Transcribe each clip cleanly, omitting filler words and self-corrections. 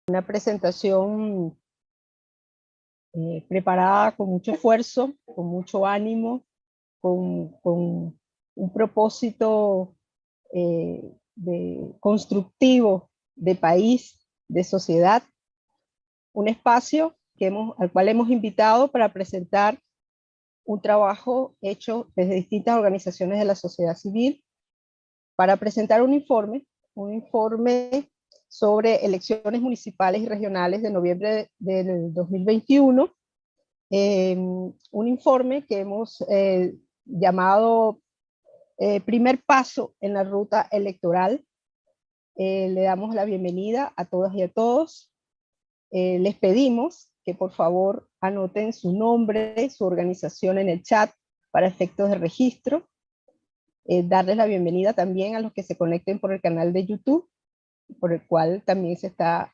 Una presentación preparada con mucho esfuerzo, con mucho ánimo, con un propósito constructivo de país, de sociedad, un espacio al cual hemos invitado para presentar un trabajo hecho desde distintas organizaciones de la sociedad civil para presentar un informe sobre elecciones municipales y regionales de noviembre del 2021, un informe que hemos llamado primer paso en la ruta electoral. Le damos la bienvenida a todas y a todos. Les pedimos que por favor anoten su nombre, su organización en el chat para efectos de registro. Darles la bienvenida también a los que se conecten por el canal de YouTube, por el cual también se está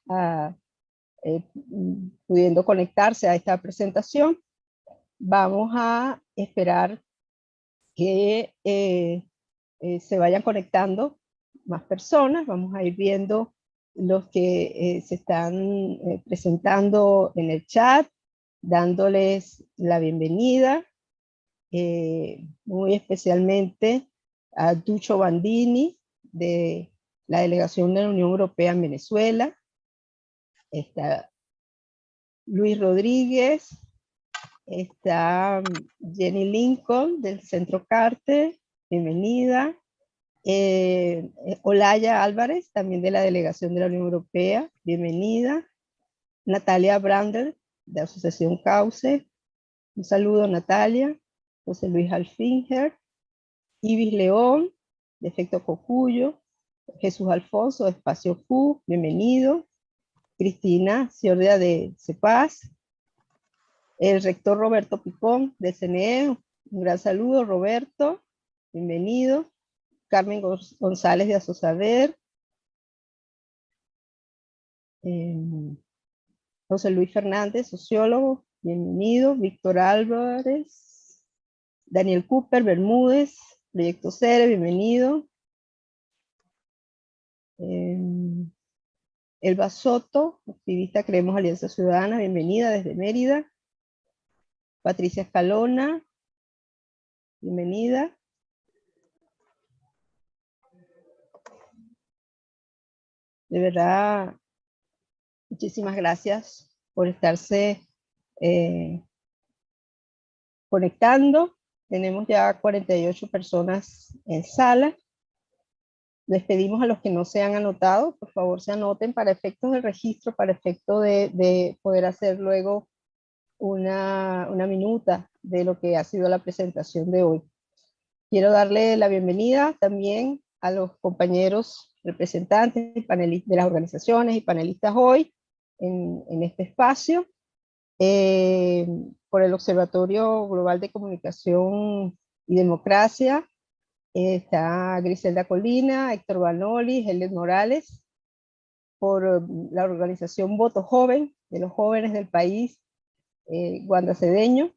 pudiendo conectarse a esta presentación. Vamos a esperar que se vayan conectando más personas. Vamos a ir viendo los que se están presentando en el chat, dándoles la bienvenida, muy especialmente a Ducho Bandini, de la delegación de la Unión Europea en Venezuela. Está Luis Rodríguez, está Jenny Lincoln del Centro Carter, bienvenida. Olaya Álvarez, también de la delegación de la Unión Europea, bienvenida. Natalia Brander, de Asociación Cauce, un saludo Natalia. José Luis Alfinger, Ibis León, de Efecto Cocuyo, Jesús Alfonso, de Espacio Q, bienvenido. Cristina Ciordea, de CEPAS. El rector Roberto Picón, de CNE, un gran saludo Roberto, bienvenido. Carmen González, de Asosaber. José Luis Fernández, sociólogo, bienvenido. Víctor Álvarez. Daniel Cooper Bermúdez, Proyecto Cere, bienvenido. Elba Soto, activista Creemos Alianza Ciudadana, bienvenida desde Mérida. Patricia Escalona, bienvenida. De verdad, muchísimas gracias por estarse conectando. Tenemos ya 48 personas en sala. Les pedimos a los que no se han anotado, por favor se anoten para efectos de registro, para efectos de poder hacer luego una minuta de lo que ha sido la presentación de hoy. Quiero darle la bienvenida también a los compañeros representantes y panelistas de las organizaciones y panelistas hoy en este espacio. Por el Observatorio Global de Comunicación y Democracia, está Griselda Colina, Héctor Banoli, Helen Morales. Por la organización Voto Joven, de los jóvenes del país guandacedeño.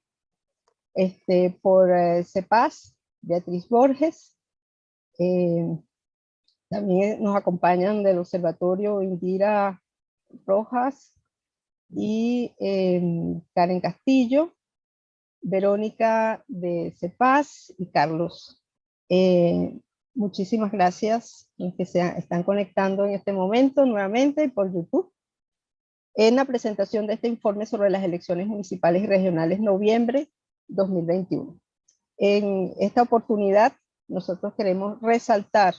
Por CEPAS, Beatriz Borges. También nos acompañan del Observatorio Indira Rojas y Karen Castillo, Verónica de CEPAS y Carlos. Muchísimas gracias los que se están conectando en este momento nuevamente por YouTube en la presentación de este informe sobre las elecciones municipales y regionales noviembre 2021. En esta oportunidad nosotros queremos resaltar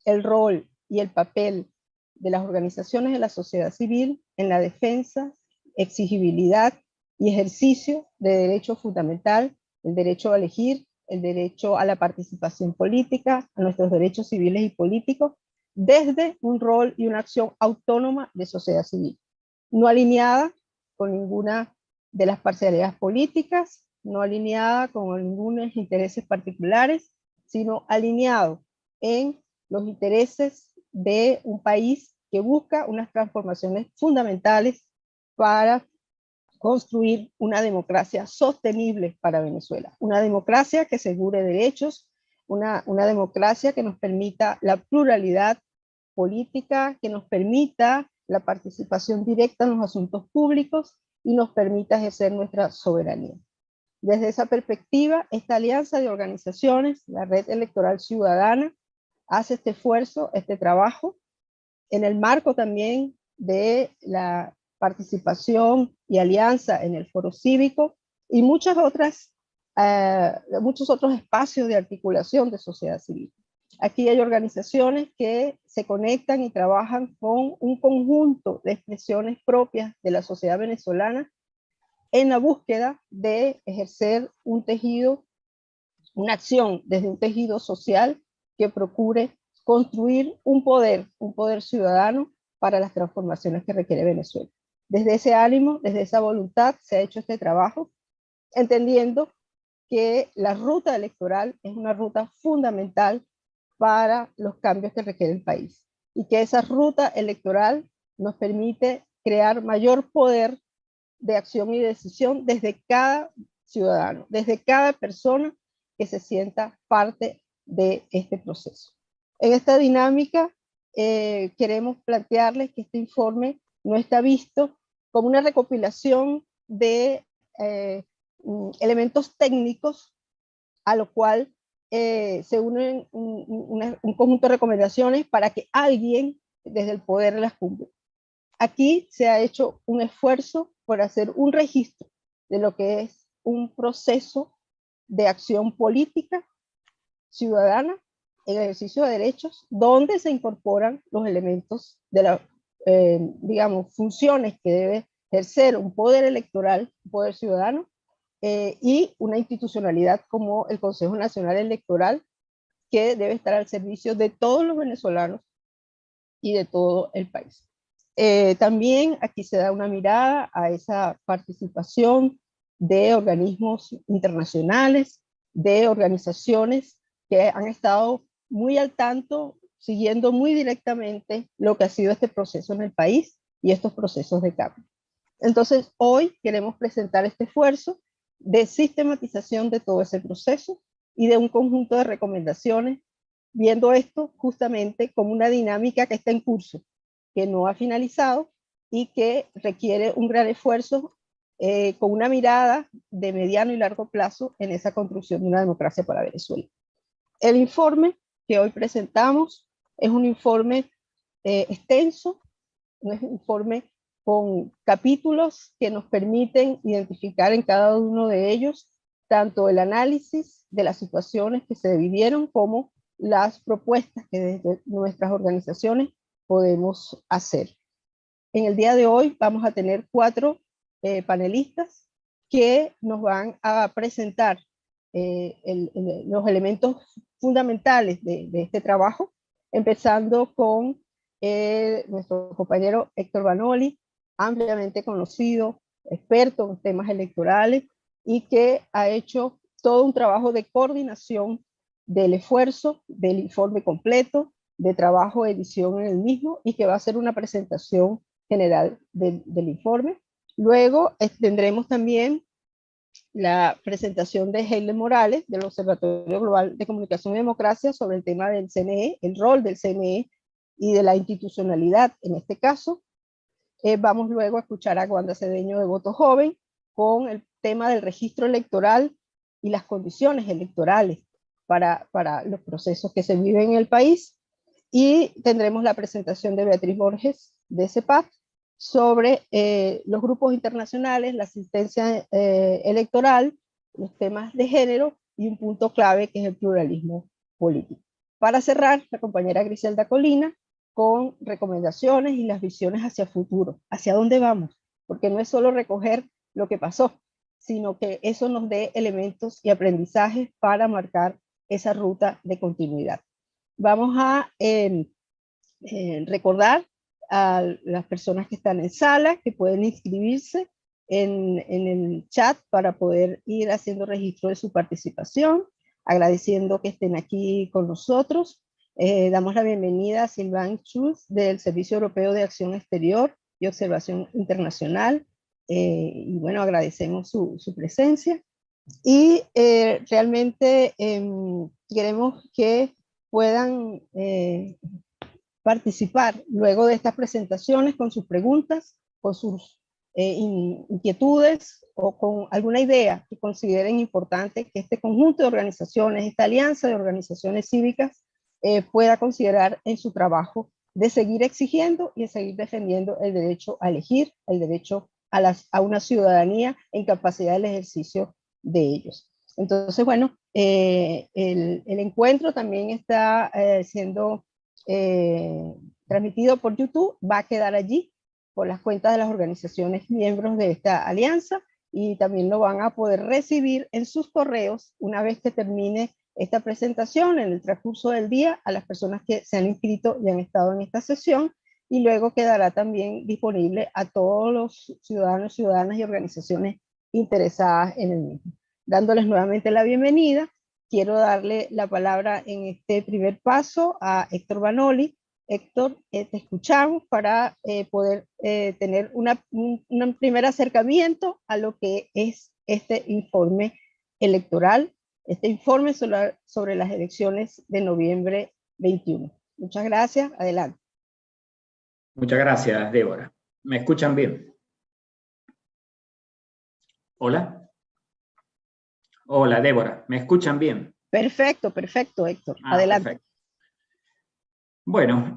el rol y el papel de las organizaciones de la sociedad civil en la defensa, exigibilidad y ejercicio de derecho fundamental, el derecho a elegir, el derecho a la participación política, a nuestros derechos civiles y políticos, desde un rol y una acción autónoma de sociedad civil, no alineada con ninguna de las parcialidades políticas, no alineada con ningunos intereses particulares, sino alineado en los intereses de un país que busca unas transformaciones fundamentales para construir una democracia sostenible para Venezuela, una democracia que asegure derechos, una democracia que nos permita la pluralidad política, que nos permita la participación directa en los asuntos públicos y nos permita ejercer nuestra soberanía. Desde esa perspectiva, esta alianza de organizaciones, la Red Electoral Ciudadana, hace este esfuerzo, este trabajo, en el marco también de la participación y alianza en el foro cívico y muchos otros espacios de articulación de sociedad civil. Aquí hay organizaciones que se conectan y trabajan con un conjunto de expresiones propias de la sociedad venezolana en la búsqueda de ejercer un tejido, una acción desde un tejido social que procure construir un poder ciudadano para las transformaciones que requiere Venezuela. Desde ese ánimo, desde esa voluntad se ha hecho este trabajo, entendiendo que la ruta electoral es una ruta fundamental para los cambios que requiere el país y que esa ruta electoral nos permite crear mayor poder de acción y decisión desde cada ciudadano, desde cada persona que se sienta parte de este proceso. En esta dinámica queremos plantearles que este informe no está visto como una recopilación de elementos técnicos a lo cual se unen un conjunto de recomendaciones para que alguien desde el poder las cumpla. Aquí se ha hecho un esfuerzo por hacer un registro de lo que es un proceso de acción política ciudadana en ejercicio de derechos, donde se incorporan los elementos de las, digamos, funciones que debe ejercer un poder electoral, un poder ciudadano, y una institucionalidad como el Consejo Nacional Electoral, que debe estar al servicio de todos los venezolanos y de todo el país. También aquí se da una mirada a esa participación de organismos internacionales, de organizaciones que han estado muy al tanto, siguiendo muy directamente lo que ha sido este proceso en el país y estos procesos de cambio. Entonces, hoy queremos presentar este esfuerzo de sistematización de todo ese proceso y de un conjunto de recomendaciones, viendo esto justamente como una dinámica que está en curso, que no ha finalizado y que requiere un gran esfuerzo con una mirada de mediano y largo plazo en esa construcción de una democracia para Venezuela. El informe que hoy presentamos es un informe extenso, un informe con capítulos que nos permiten identificar en cada uno de ellos tanto el análisis de las situaciones que se vivieron como las propuestas que desde nuestras organizaciones podemos hacer. En el día de hoy vamos a tener 4 panelistas que nos van a presentar los elementos fundamentales de este trabajo, empezando con nuestro compañero Héctor Vanoli, ampliamente conocido, experto en temas electorales y que ha hecho todo un trabajo de coordinación del esfuerzo, del informe completo, de trabajo, edición en el mismo, y que va a hacer una presentación general del informe. Luego tendremos también la presentación de Heile Morales, del Observatorio Global de Comunicación y Democracia, sobre el tema del CNE, el rol del CNE y de la institucionalidad en este caso. Vamos luego a escuchar a Wanda Cedeño de Voto Joven con el tema del registro electoral y las condiciones electorales para los procesos que se viven en el país. Y tendremos la presentación de Beatriz Borges de CEPAC sobre los grupos internacionales, la asistencia electoral, los temas de género y un punto clave que es el pluralismo político. Para cerrar, la compañera Griselda Colina con recomendaciones y las visiones hacia el futuro, hacia dónde vamos, porque no es solo recoger lo que pasó, sino que eso nos dé elementos y aprendizajes para marcar esa ruta de continuidad. Vamos a recordar a las personas que están en sala que pueden inscribirse en el chat para poder ir haciendo registro de su participación, agradeciendo que estén aquí con nosotros. Damos la bienvenida a Sylvain Schulz del Servicio Europeo de Acción Exterior y Observación Internacional, y bueno, agradecemos su presencia. Y realmente queremos que puedan participar luego de estas presentaciones con sus preguntas, con sus inquietudes o con alguna idea que consideren importante que este conjunto de organizaciones, esta alianza de organizaciones cívicas pueda considerar en su trabajo de seguir exigiendo y de seguir defendiendo el derecho a elegir, el derecho a una ciudadanía en capacidad del ejercicio de ellos. Entonces, bueno, el encuentro también está siendo transmitido por YouTube, va a quedar allí por las cuentas de las organizaciones miembros de esta alianza, y también lo van a poder recibir en sus correos una vez que termine esta presentación en el transcurso del día a las personas que se han inscrito y han estado en esta sesión, y luego quedará también disponible a todos los ciudadanos, ciudadanas y organizaciones interesadas en el mismo. Dándoles nuevamente la bienvenida, quiero darle la palabra en este primer paso a Héctor Vanoli. Héctor, te escuchamos para poder tener un primer acercamiento a lo que es este informe electoral, este informe sobre las elecciones de noviembre 21. Muchas gracias, adelante. Muchas gracias, Débora. ¿Me escuchan bien? ¿Hola? Hola, Débora, ¿me escuchan bien? Perfecto, perfecto, Héctor. Adelante. Perfecto. Bueno,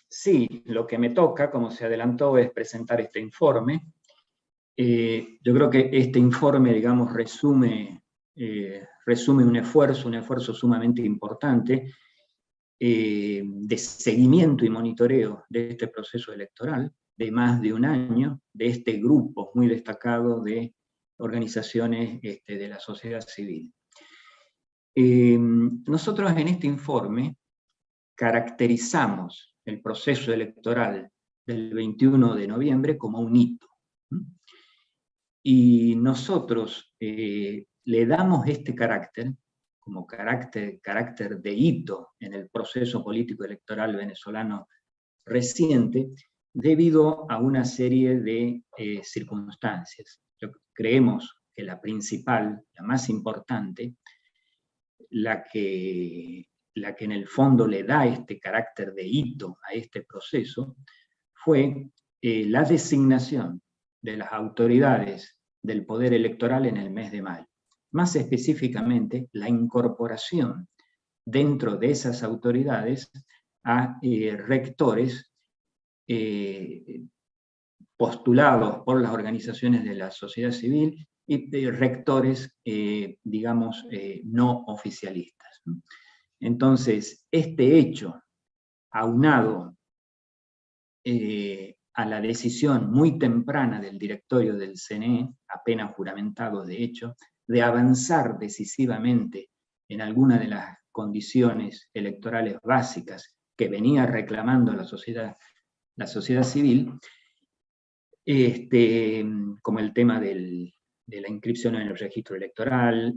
sí, lo que me toca, como se adelantó, es presentar este informe. Yo creo que este informe, digamos, resume un esfuerzo sumamente importante de seguimiento y monitoreo de este proceso electoral de más de un año, de este grupo muy destacado de organizaciones de la sociedad civil. Nosotros en este informe caracterizamos el proceso electoral del 21 de noviembre como un hito. Y nosotros le damos este carácter, como carácter de hito en el proceso político electoral venezolano reciente, debido a una serie de circunstancias. Creemos que la principal, la más importante, la que en el fondo le da este carácter de hito a este proceso, fue la designación de las autoridades del poder electoral en el mes de mayo. Más específicamente, la incorporación dentro de esas autoridades a rectores postulados por las organizaciones de la sociedad civil y rectores, digamos, no oficialistas. Entonces, este hecho, aunado a la decisión muy temprana del directorio del CNE, apenas juramentado de hecho, de avanzar decisivamente en alguna de las condiciones electorales básicas que venía reclamando la sociedad civil, como el tema de la inscripción en el registro electoral,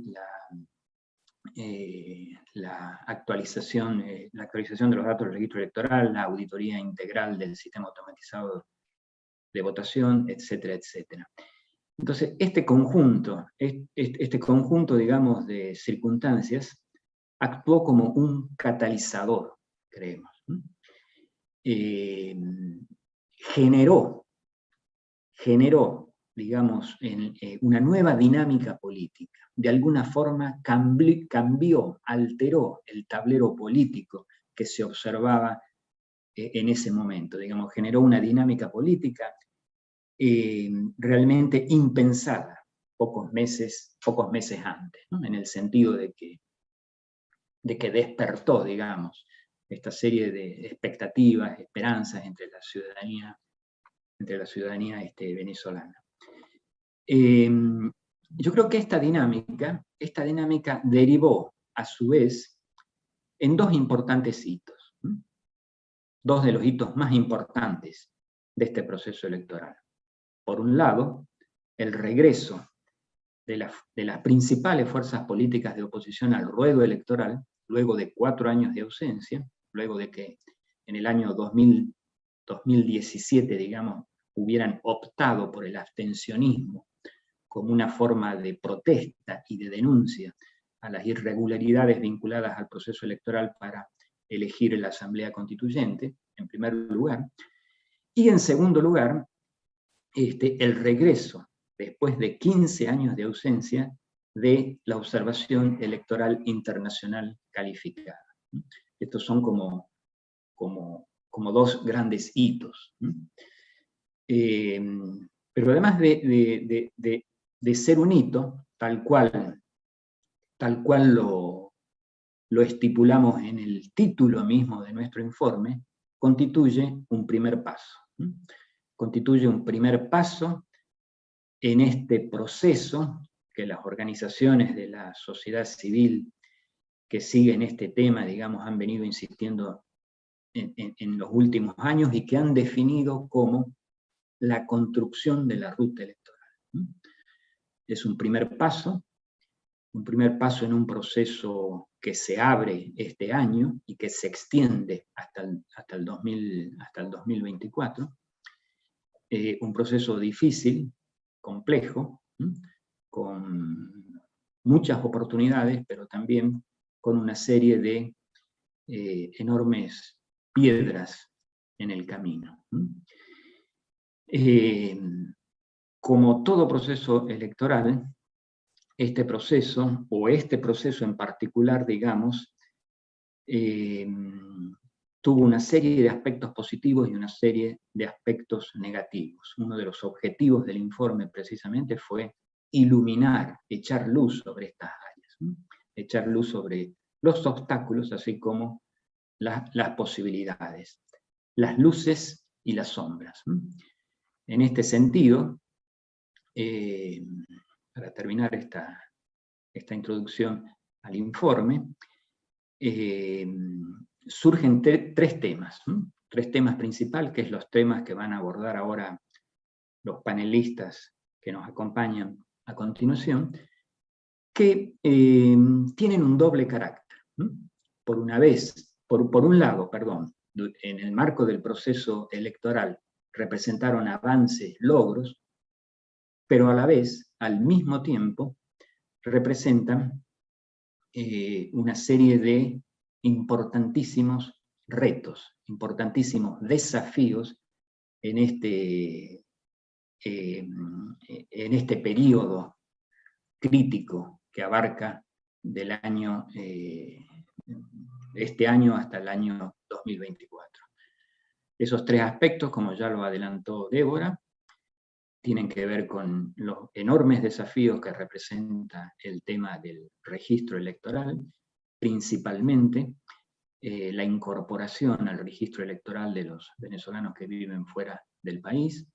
la actualización de los datos del registro electoral, la auditoría integral del sistema automatizado de votación, etcétera, etcétera. Entonces, este conjunto, digamos, de circunstancias, actuó como un catalizador, creemos. Generó, digamos, una nueva dinámica política. De alguna forma cambió, alteró el tablero político que se observaba en ese momento. Digamos, generó una dinámica política realmente impensada pocos meses antes, ¿no? En el sentido de que despertó, digamos, esta serie de expectativas, esperanzas entre la ciudadanía venezolana. Yo creo que esta dinámica derivó, a su vez, en dos importantes hitos, dos de los hitos más importantes de este proceso electoral. Por un lado, el regreso de las principales fuerzas políticas de oposición al ruedo electoral, luego de 4 años de ausencia, luego de que en el año 2017, digamos, hubieran optado por el abstencionismo como una forma de protesta y de denuncia a las irregularidades vinculadas al proceso electoral para elegir la Asamblea Constituyente, en primer lugar, y en segundo lugar, el regreso, después de 15 años de ausencia, de la observación electoral internacional calificada. Estos son como dos grandes hitos. Pero además de ser un hito, tal cual lo estipulamos en el título mismo de nuestro informe, constituye un primer paso. Constituye un primer paso en este proceso que las organizaciones de la sociedad civil que siguen este tema, digamos, han venido insistiendo en los últimos años y que han definido como la construcción de la ruta electoral. Es un primer paso en un proceso que se abre este año y que se extiende hasta el 2024. Un proceso difícil, complejo, con muchas oportunidades, pero también con una serie de enormes piedras en el camino. Como todo proceso electoral, este proceso en particular, digamos, tuvo una serie de aspectos positivos y una serie de aspectos negativos. Uno de los objetivos del informe precisamente fue iluminar, echar luz sobre estas áreas, echar luz sobre los obstáculos, así como las posibilidades, las luces y las sombras. En este sentido, para terminar esta introducción al informe, surgen tres temas principales, que son los temas que van a abordar ahora los panelistas que nos acompañan a continuación, que tienen un doble carácter. Por un lado, en el marco del proceso electoral representaron avances, logros, pero a la vez, al mismo tiempo, representan una serie de importantísimos retos, importantísimos desafíos en este periodo crítico que abarca este año hasta el año 2024. Esos tres aspectos, como ya lo adelantó Débora, tienen que ver con los enormes desafíos que representa el tema del registro electoral, principalmente la incorporación al registro electoral de los venezolanos que viven fuera del país.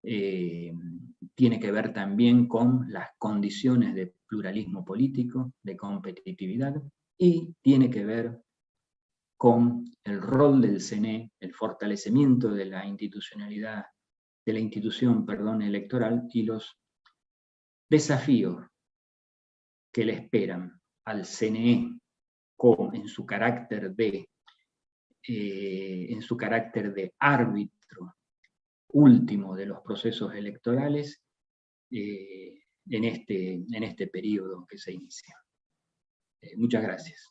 Tiene que ver también con las condiciones de pluralismo político, de competitividad, y tiene que ver con el rol del CNE, el fortalecimiento de la institucionalidad, de la institución electoral, y los desafíos que le esperan al CNE en su carácter de árbitro último de los procesos electorales en este periodo que se inicia. Muchas gracias.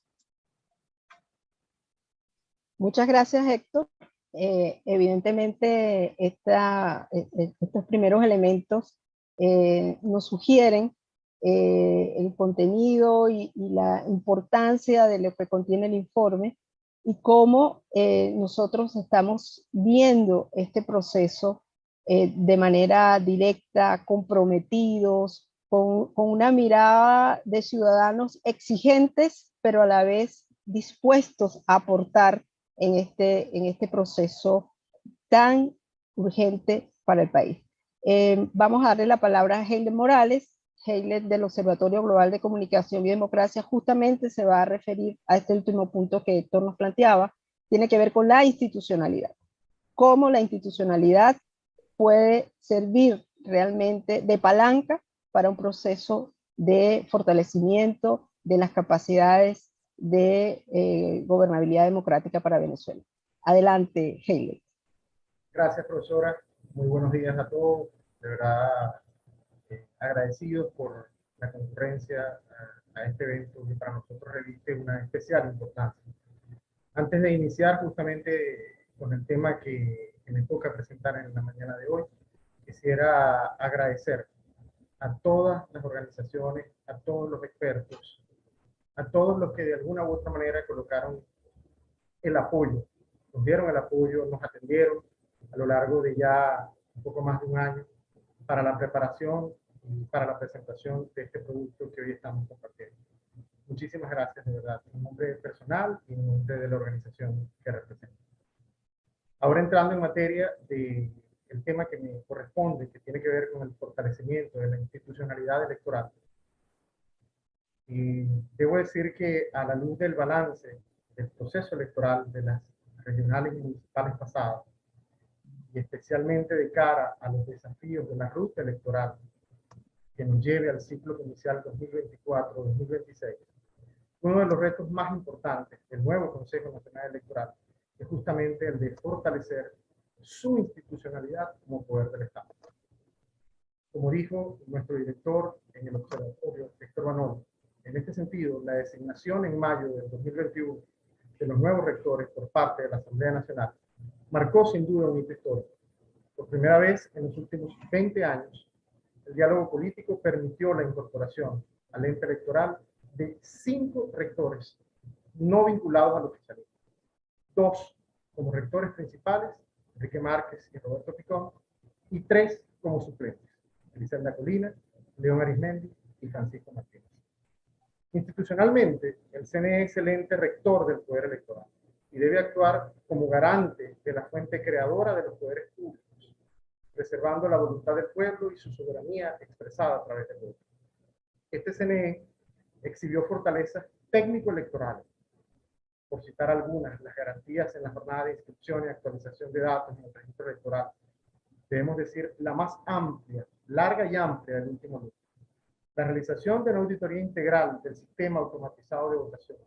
Muchas gracias, Héctor. Evidentemente, estos primeros elementos nos sugieren el contenido y la importancia de lo que contiene el informe y cómo nosotros estamos viendo este proceso de manera directa, comprometidos, con una mirada de ciudadanos exigentes, pero a la vez dispuestos a aportar en este proceso tan urgente para el país. Vamos a darle la palabra a Heiler Morales. Heiler, del Observatorio Global de Comunicación y Democracia, justamente se va a referir a este último punto que Héctor nos planteaba. Tiene que ver con la institucionalidad. Cómo la institucionalidad puede servir realmente de palanca para un proceso de fortalecimiento de las capacidades de gobernabilidad democrática para Venezuela. Adelante, Heiler. Gracias, profesora. Muy buenos días a todos. De verdad, agradecidos por la concurrencia a este evento que para nosotros reviste una especial importancia. Antes de iniciar justamente con el tema que me toca presentar en la mañana de hoy, quisiera agradecer a todas las organizaciones, a todos los expertos, a todos los que de alguna u otra manera colocaron el apoyo, nos dieron el apoyo, nos atendieron a lo largo de ya un poco más de un año para la preparación y para la presentación de este producto que hoy estamos compartiendo. Muchísimas gracias, de verdad, en nombre personal y en nombre de la organización que represento. Ahora entrando en materia del tema que me corresponde, que tiene que ver con el fortalecimiento de la institucionalidad electoral. Y debo decir que a la luz del balance del proceso electoral de las regionales y municipales pasadas, y especialmente de cara a los desafíos de la ruta electoral que nos lleve al ciclo inicial 2024-2026, uno de los retos más importantes del nuevo Consejo Nacional Electoral es justamente el de fortalecer su institucionalidad como poder del Estado. Como dijo nuestro director en el observatorio, Héctor Banol, en este sentido, la designación en mayo del 2021 de los nuevos rectores por parte de la Asamblea Nacional marcó sin duda un hito histórico. Por primera vez en los últimos 20 años, el diálogo político permitió la incorporación al ente electoral de 5 rectores no vinculados al oficialismo. 2 como rectores principales, Enrique Márquez y Roberto Picón, y 3 como suplentes, Griselda Colina, León Arismendi y Francisco Martínez. Institucionalmente, el CNE es el ente rector del poder electoral y debe actuar como garante de la fuente creadora de los poderes públicos, preservando la voluntad del pueblo y su soberanía expresada a través del voto. Este CNE exhibió fortalezas técnico-electorales, por citar algunas, las garantías en la jornada de inscripción y actualización de datos en el registro electoral. Debemos decir la más amplia, larga y amplia del último año. La realización de una auditoría integral del sistema automatizado de votación.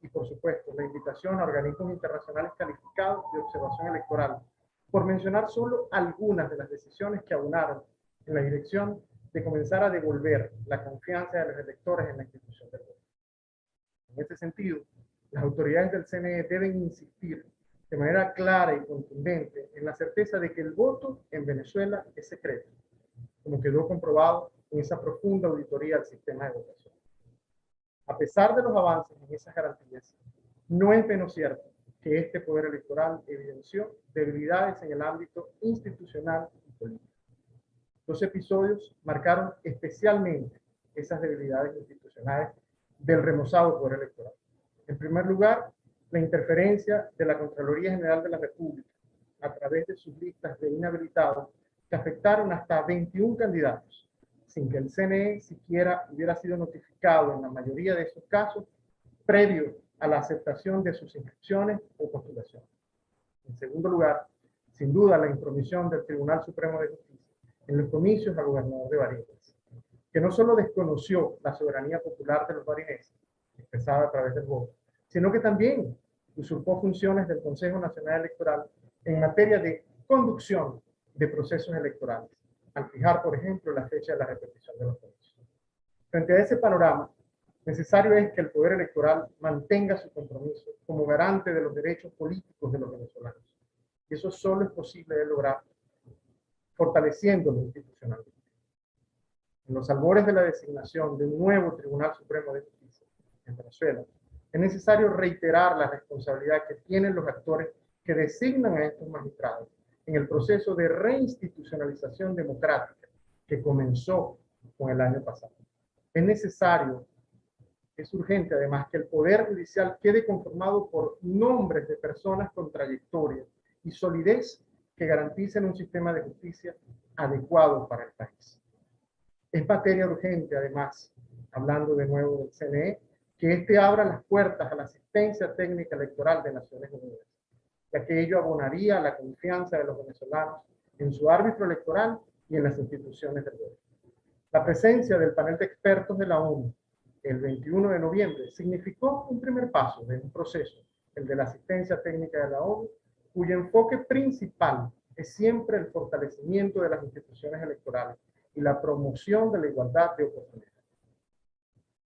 Y por supuesto, la invitación a organismos internacionales calificados de observación electoral, por mencionar solo algunas de las decisiones que abonaron en la dirección de comenzar a devolver la confianza de los electores en la institución del voto. En este sentido, las autoridades del CNE deben insistir de manera clara y contundente en la certeza de que el voto en Venezuela es secreto, como quedó comprobado en esa profunda auditoría al sistema de votación. A pesar de los avances en esas garantías, no es menos cierto que este poder electoral evidenció debilidades en el ámbito institucional y político. Los episodios marcaron especialmente esas debilidades institucionales del remozado poder electoral. En primer lugar, la interferencia de la Contraloría General de la República a través de sus listas de inhabilitados que afectaron hasta 21 candidatos, sin que el CNE siquiera hubiera sido notificado en la mayoría de esos casos previo a la aceptación de sus inscripciones o postulaciones. En segundo lugar, sin duda, la intromisión del Tribunal Supremo de Justicia en los comicios a gobernador de Barinas, que no solo desconoció la soberanía popular de los barineses, expresada a través del voto, sino que también usurpó funciones del Consejo Nacional Electoral en materia de conducción de procesos electorales, al fijar, por ejemplo, la fecha de la repetición de los comicios. Frente a ese panorama, necesario es que el poder electoral mantenga su compromiso como garante de los derechos políticos de los venezolanos. Y eso solo es posible de lograr fortaleciéndolo institucionalmente. En los albores de la designación de un nuevo Tribunal Supremo de Justicia en Venezuela, es necesario reiterar la responsabilidad que tienen los actores que designan a estos magistrados en el proceso de reinstitucionalización democrática que comenzó con el año pasado. Es necesario, es urgente además, que el Poder Judicial quede conformado por nombres de personas con trayectoria y solidez que garanticen un sistema de justicia adecuado para el país. Es materia urgente, además, hablando de nuevo del CNE, que éste abra las puertas a la asistencia técnica electoral de Naciones Unidas, ya que ello abonaría a la confianza de los venezolanos en su árbitro electoral y en las instituciones del gobierno. La presencia del panel de expertos de la ONU el 21 de noviembre significó un primer paso de un proceso, el de la asistencia técnica de la ONU, cuyo enfoque principal es siempre el fortalecimiento de las instituciones electorales y la promoción de la igualdad de oportunidades.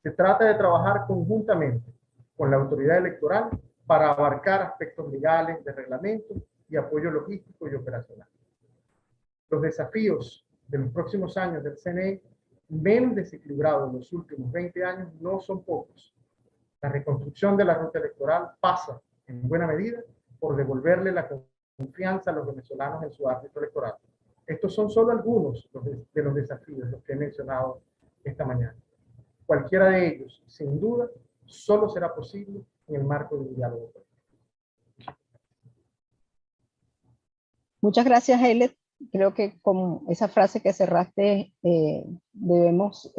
Se trata de trabajar conjuntamente con la autoridad electoral para abarcar aspectos legales, de reglamento y apoyo logístico y operacional. Los desafíos de los próximos años del CNE, menos desequilibrados en los últimos 20 años, no son pocos. La reconstrucción de la ruta electoral pasa, en buena medida, por devolverle la confianza a los venezolanos en su árbitro electoral. Estos son solo algunos de los desafíos, los que he mencionado esta mañana. Cualquiera de ellos, sin duda, solo será posible en el marco de un diálogo político. Muchas gracias, Eilet. Creo que con esa frase que cerraste, debemos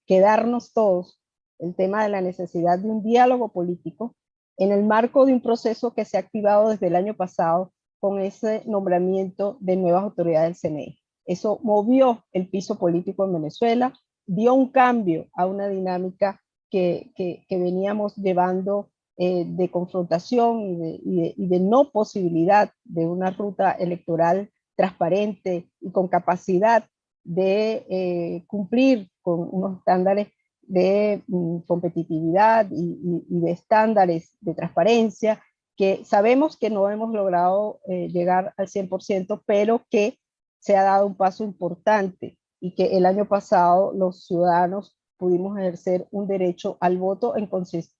quedarnos todos el tema de la necesidad de un diálogo político en el marco de un proceso que se ha activado desde el año pasado con ese nombramiento de nuevas autoridades del CNE. Eso movió el piso político en Venezuela, dio un cambio a una dinámica que veníamos llevando de confrontación y de no posibilidad de una ruta electoral transparente y con capacidad de cumplir con unos estándares de competitividad y de estándares de transparencia que sabemos que no hemos logrado llegar al 100%, pero que se ha dado un paso importante y que el año pasado los ciudadanos pudimos ejercer un derecho al voto en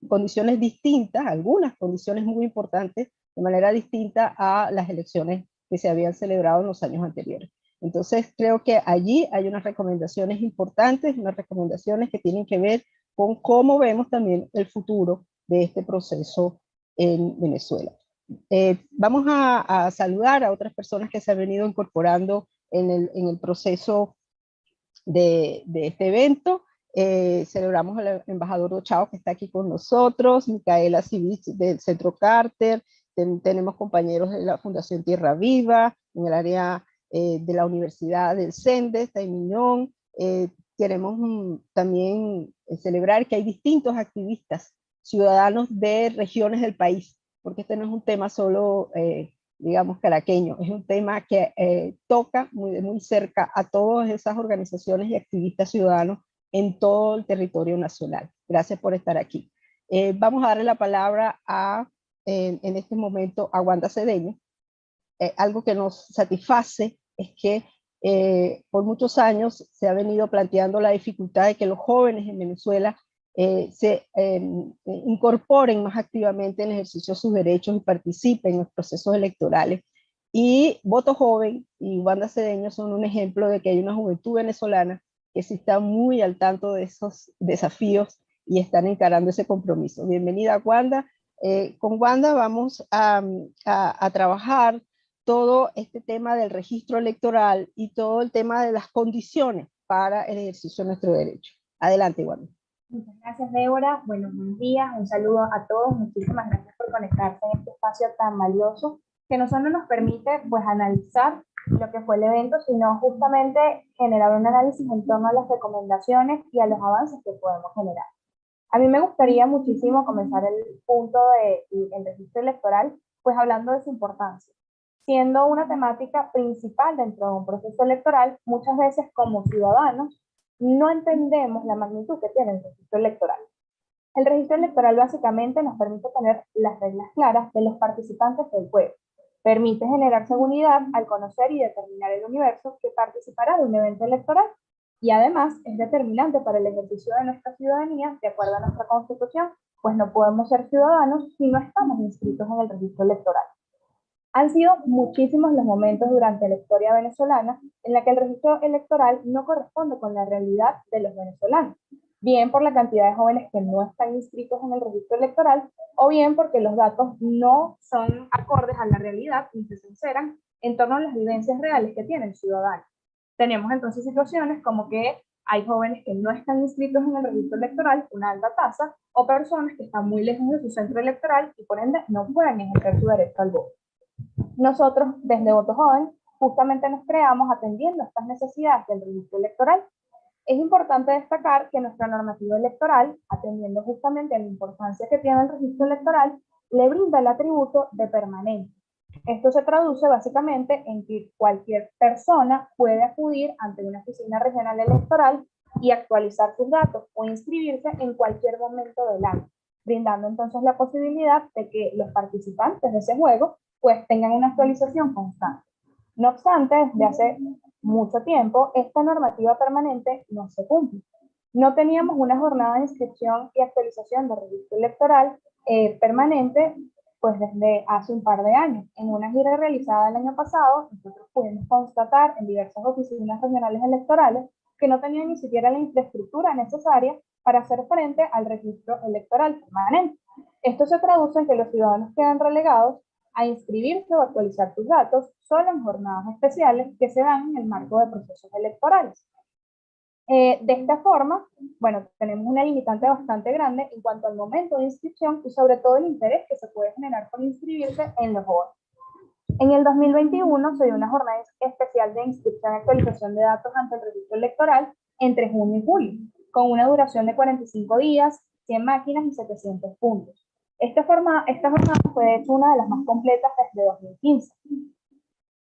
condiciones distintas, algunas condiciones muy importantes, de manera distinta a las elecciones que se habían celebrado en los años anteriores. Entonces creo que allí hay unas recomendaciones importantes, unas recomendaciones que tienen que ver con cómo vemos también el futuro de este proceso en Venezuela. Vamos a saludar a otras personas que se han venido incorporando en el proceso de este evento. Celebramos al embajador Ochao, que está aquí con nosotros, Micaela Civich del Centro Carter, tenemos compañeros de la Fundación Tierra Viva, en el área de la Universidad del CENDES, Taimiñón. Queremos también celebrar que hay distintos activistas, ciudadanos de regiones del país, porque este no es un tema solo, digamos, caraqueño, es un tema que toca muy cerca a todas esas organizaciones y activistas ciudadanos en todo el territorio nacional. Gracias por estar aquí. Vamos a darle la palabra en este momento a Wanda Cedeño. Algo que nos satisface es que por muchos años se ha venido planteando la dificultad de que los jóvenes en Venezuela se incorporen más activamente en el ejercicio de sus derechos y participen en los procesos electorales. Y Voto Joven y Wanda Cedeño son un ejemplo de que hay una juventud venezolana que sí está muy al tanto de esos desafíos y están encarando ese compromiso. Bienvenida, Wanda. Con Wanda vamos a trabajar todo este tema del registro electoral y todo el tema de las condiciones para el ejercicio de nuestro derecho. Adelante, Wanda. Muchas gracias, Débora. Bueno, buenos días, un saludo a todos. Muchísimas gracias por conectarse en este espacio tan valioso que no solo nos permite pues analizar lo que fue el evento, sino justamente generar un análisis en torno a las recomendaciones y a los avances que podemos generar. A mí me gustaría muchísimo comenzar el punto del registro electoral, pues hablando de su importancia. Siendo una temática principal dentro de un proceso electoral, muchas veces como ciudadanos no entendemos la magnitud que tiene el registro electoral. El registro electoral básicamente nos permite tener las reglas claras de los participantes del juego. Permite generar seguridad al conocer y determinar el universo que participará de un evento electoral y además es determinante para el ejercicio de nuestra ciudadanía, de acuerdo a nuestra Constitución, pues no podemos ser ciudadanos si no estamos inscritos en el registro electoral. Han sido muchísimos los momentos durante la historia venezolana en la que el registro electoral no corresponde con la realidad de los venezolanos, bien por la cantidad de jóvenes que no están inscritos en el registro electoral, o bien porque los datos no son acordes a la realidad ni se sinceran en torno a las vivencias reales que tiene el ciudadano. Tenemos entonces situaciones como que hay jóvenes que no están inscritos en el registro electoral, una alta tasa, o personas que están muy lejos de su centro electoral y por ende no pueden ejercer su derecho al voto. Nosotros, desde Voto Joven, justamente nos creamos atendiendo a estas necesidades del registro electoral. Es importante destacar que nuestra normativa electoral, atendiendo justamente a la importancia que tiene el registro electoral, le brinda el atributo de permanencia. Esto se traduce básicamente en que cualquier persona puede acudir ante una oficina regional electoral y actualizar sus datos o inscribirse en cualquier momento del año, brindando entonces la posibilidad de que los participantes de ese juego pues tengan una actualización constante. No obstante, desde hace mucho tiempo, esta normativa permanente no se cumple. No teníamos una jornada de inscripción y actualización del registro electoral permanente pues desde hace un par de años. En una gira realizada el año pasado, nosotros pudimos constatar en diversas oficinas regionales electorales que no tenían ni siquiera la infraestructura necesaria para hacer frente al registro electoral permanente. Esto se traduce en que los ciudadanos quedan relegados a inscribirse o actualizar sus datos solo en jornadas especiales que se dan en el marco de procesos electorales. De esta forma, bueno, tenemos una limitante bastante grande en cuanto al momento de inscripción y sobre todo el interés que se puede generar por inscribirse en los jóvenes. En el 2021 se dio una jornada especial de inscripción y actualización de datos ante el registro electoral entre junio y julio, con una duración de 45 días, 100 máquinas y 700 puntos. Esta jornada fue de hecho una de las más completas desde 2015.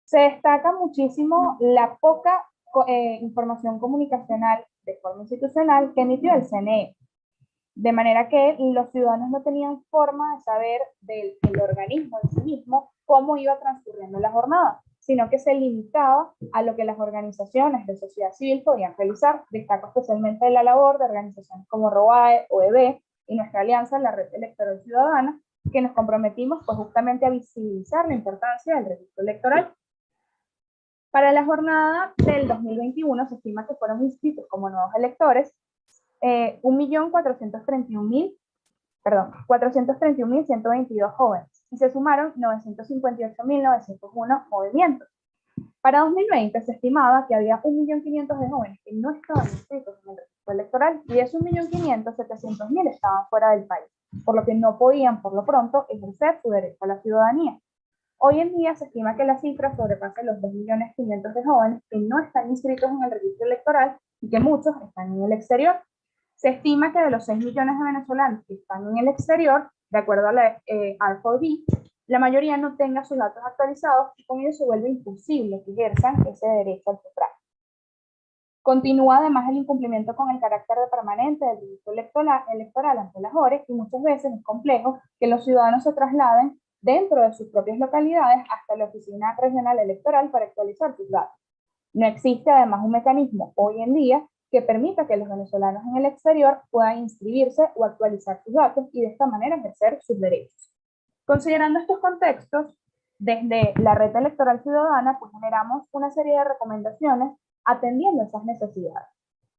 Se destaca muchísimo la poca información comunicacional de forma institucional que emitió el CNE, de manera que los ciudadanos no tenían forma de saber del organismo en sí mismo cómo iba transcurriendo la jornada, sino que se limitaba a lo que las organizaciones de sociedad civil podían realizar. Destaco especialmente la labor de organizaciones como ROAE, OEB y nuestra alianza, la Red Electoral Ciudadana, que nos comprometimos pues justamente a visibilizar la importancia del registro electoral. Para la jornada del 2021 se estima que fueron inscritos como nuevos electores 431.122 jóvenes y se sumaron 958.901 movimientos. Para 2020 se estimaba que había 1.500.000 de jóvenes que no estaban inscritos en el registro electoral y de esos 1.500.000, 700.000 estaban fuera del país, por lo que no podían por lo pronto ejercer su derecho a la ciudadanía. Hoy en día se estima que la cifra sobrepasa los 2.500.000 de jóvenes que no están inscritos en el registro electoral y que muchos están en el exterior. Se estima que de los 6 millones de venezolanos que están en el exterior, de acuerdo a la R4B, la mayoría no tenga sus datos actualizados y con ello se vuelve imposible que ejerzan ese derecho al sufragio. Continúa además el incumplimiento con el carácter de permanente del registro electoral ante las ORE y muchas veces es complejo que los ciudadanos se trasladen dentro de sus propias localidades hasta la oficina regional electoral para actualizar sus datos. No existe además un mecanismo hoy en día que permita que los venezolanos en el exterior puedan inscribirse o actualizar sus datos y de esta manera ejercer sus derechos. Considerando estos contextos, desde la Red Electoral Ciudadana pues generamos una serie de recomendaciones atendiendo esas necesidades.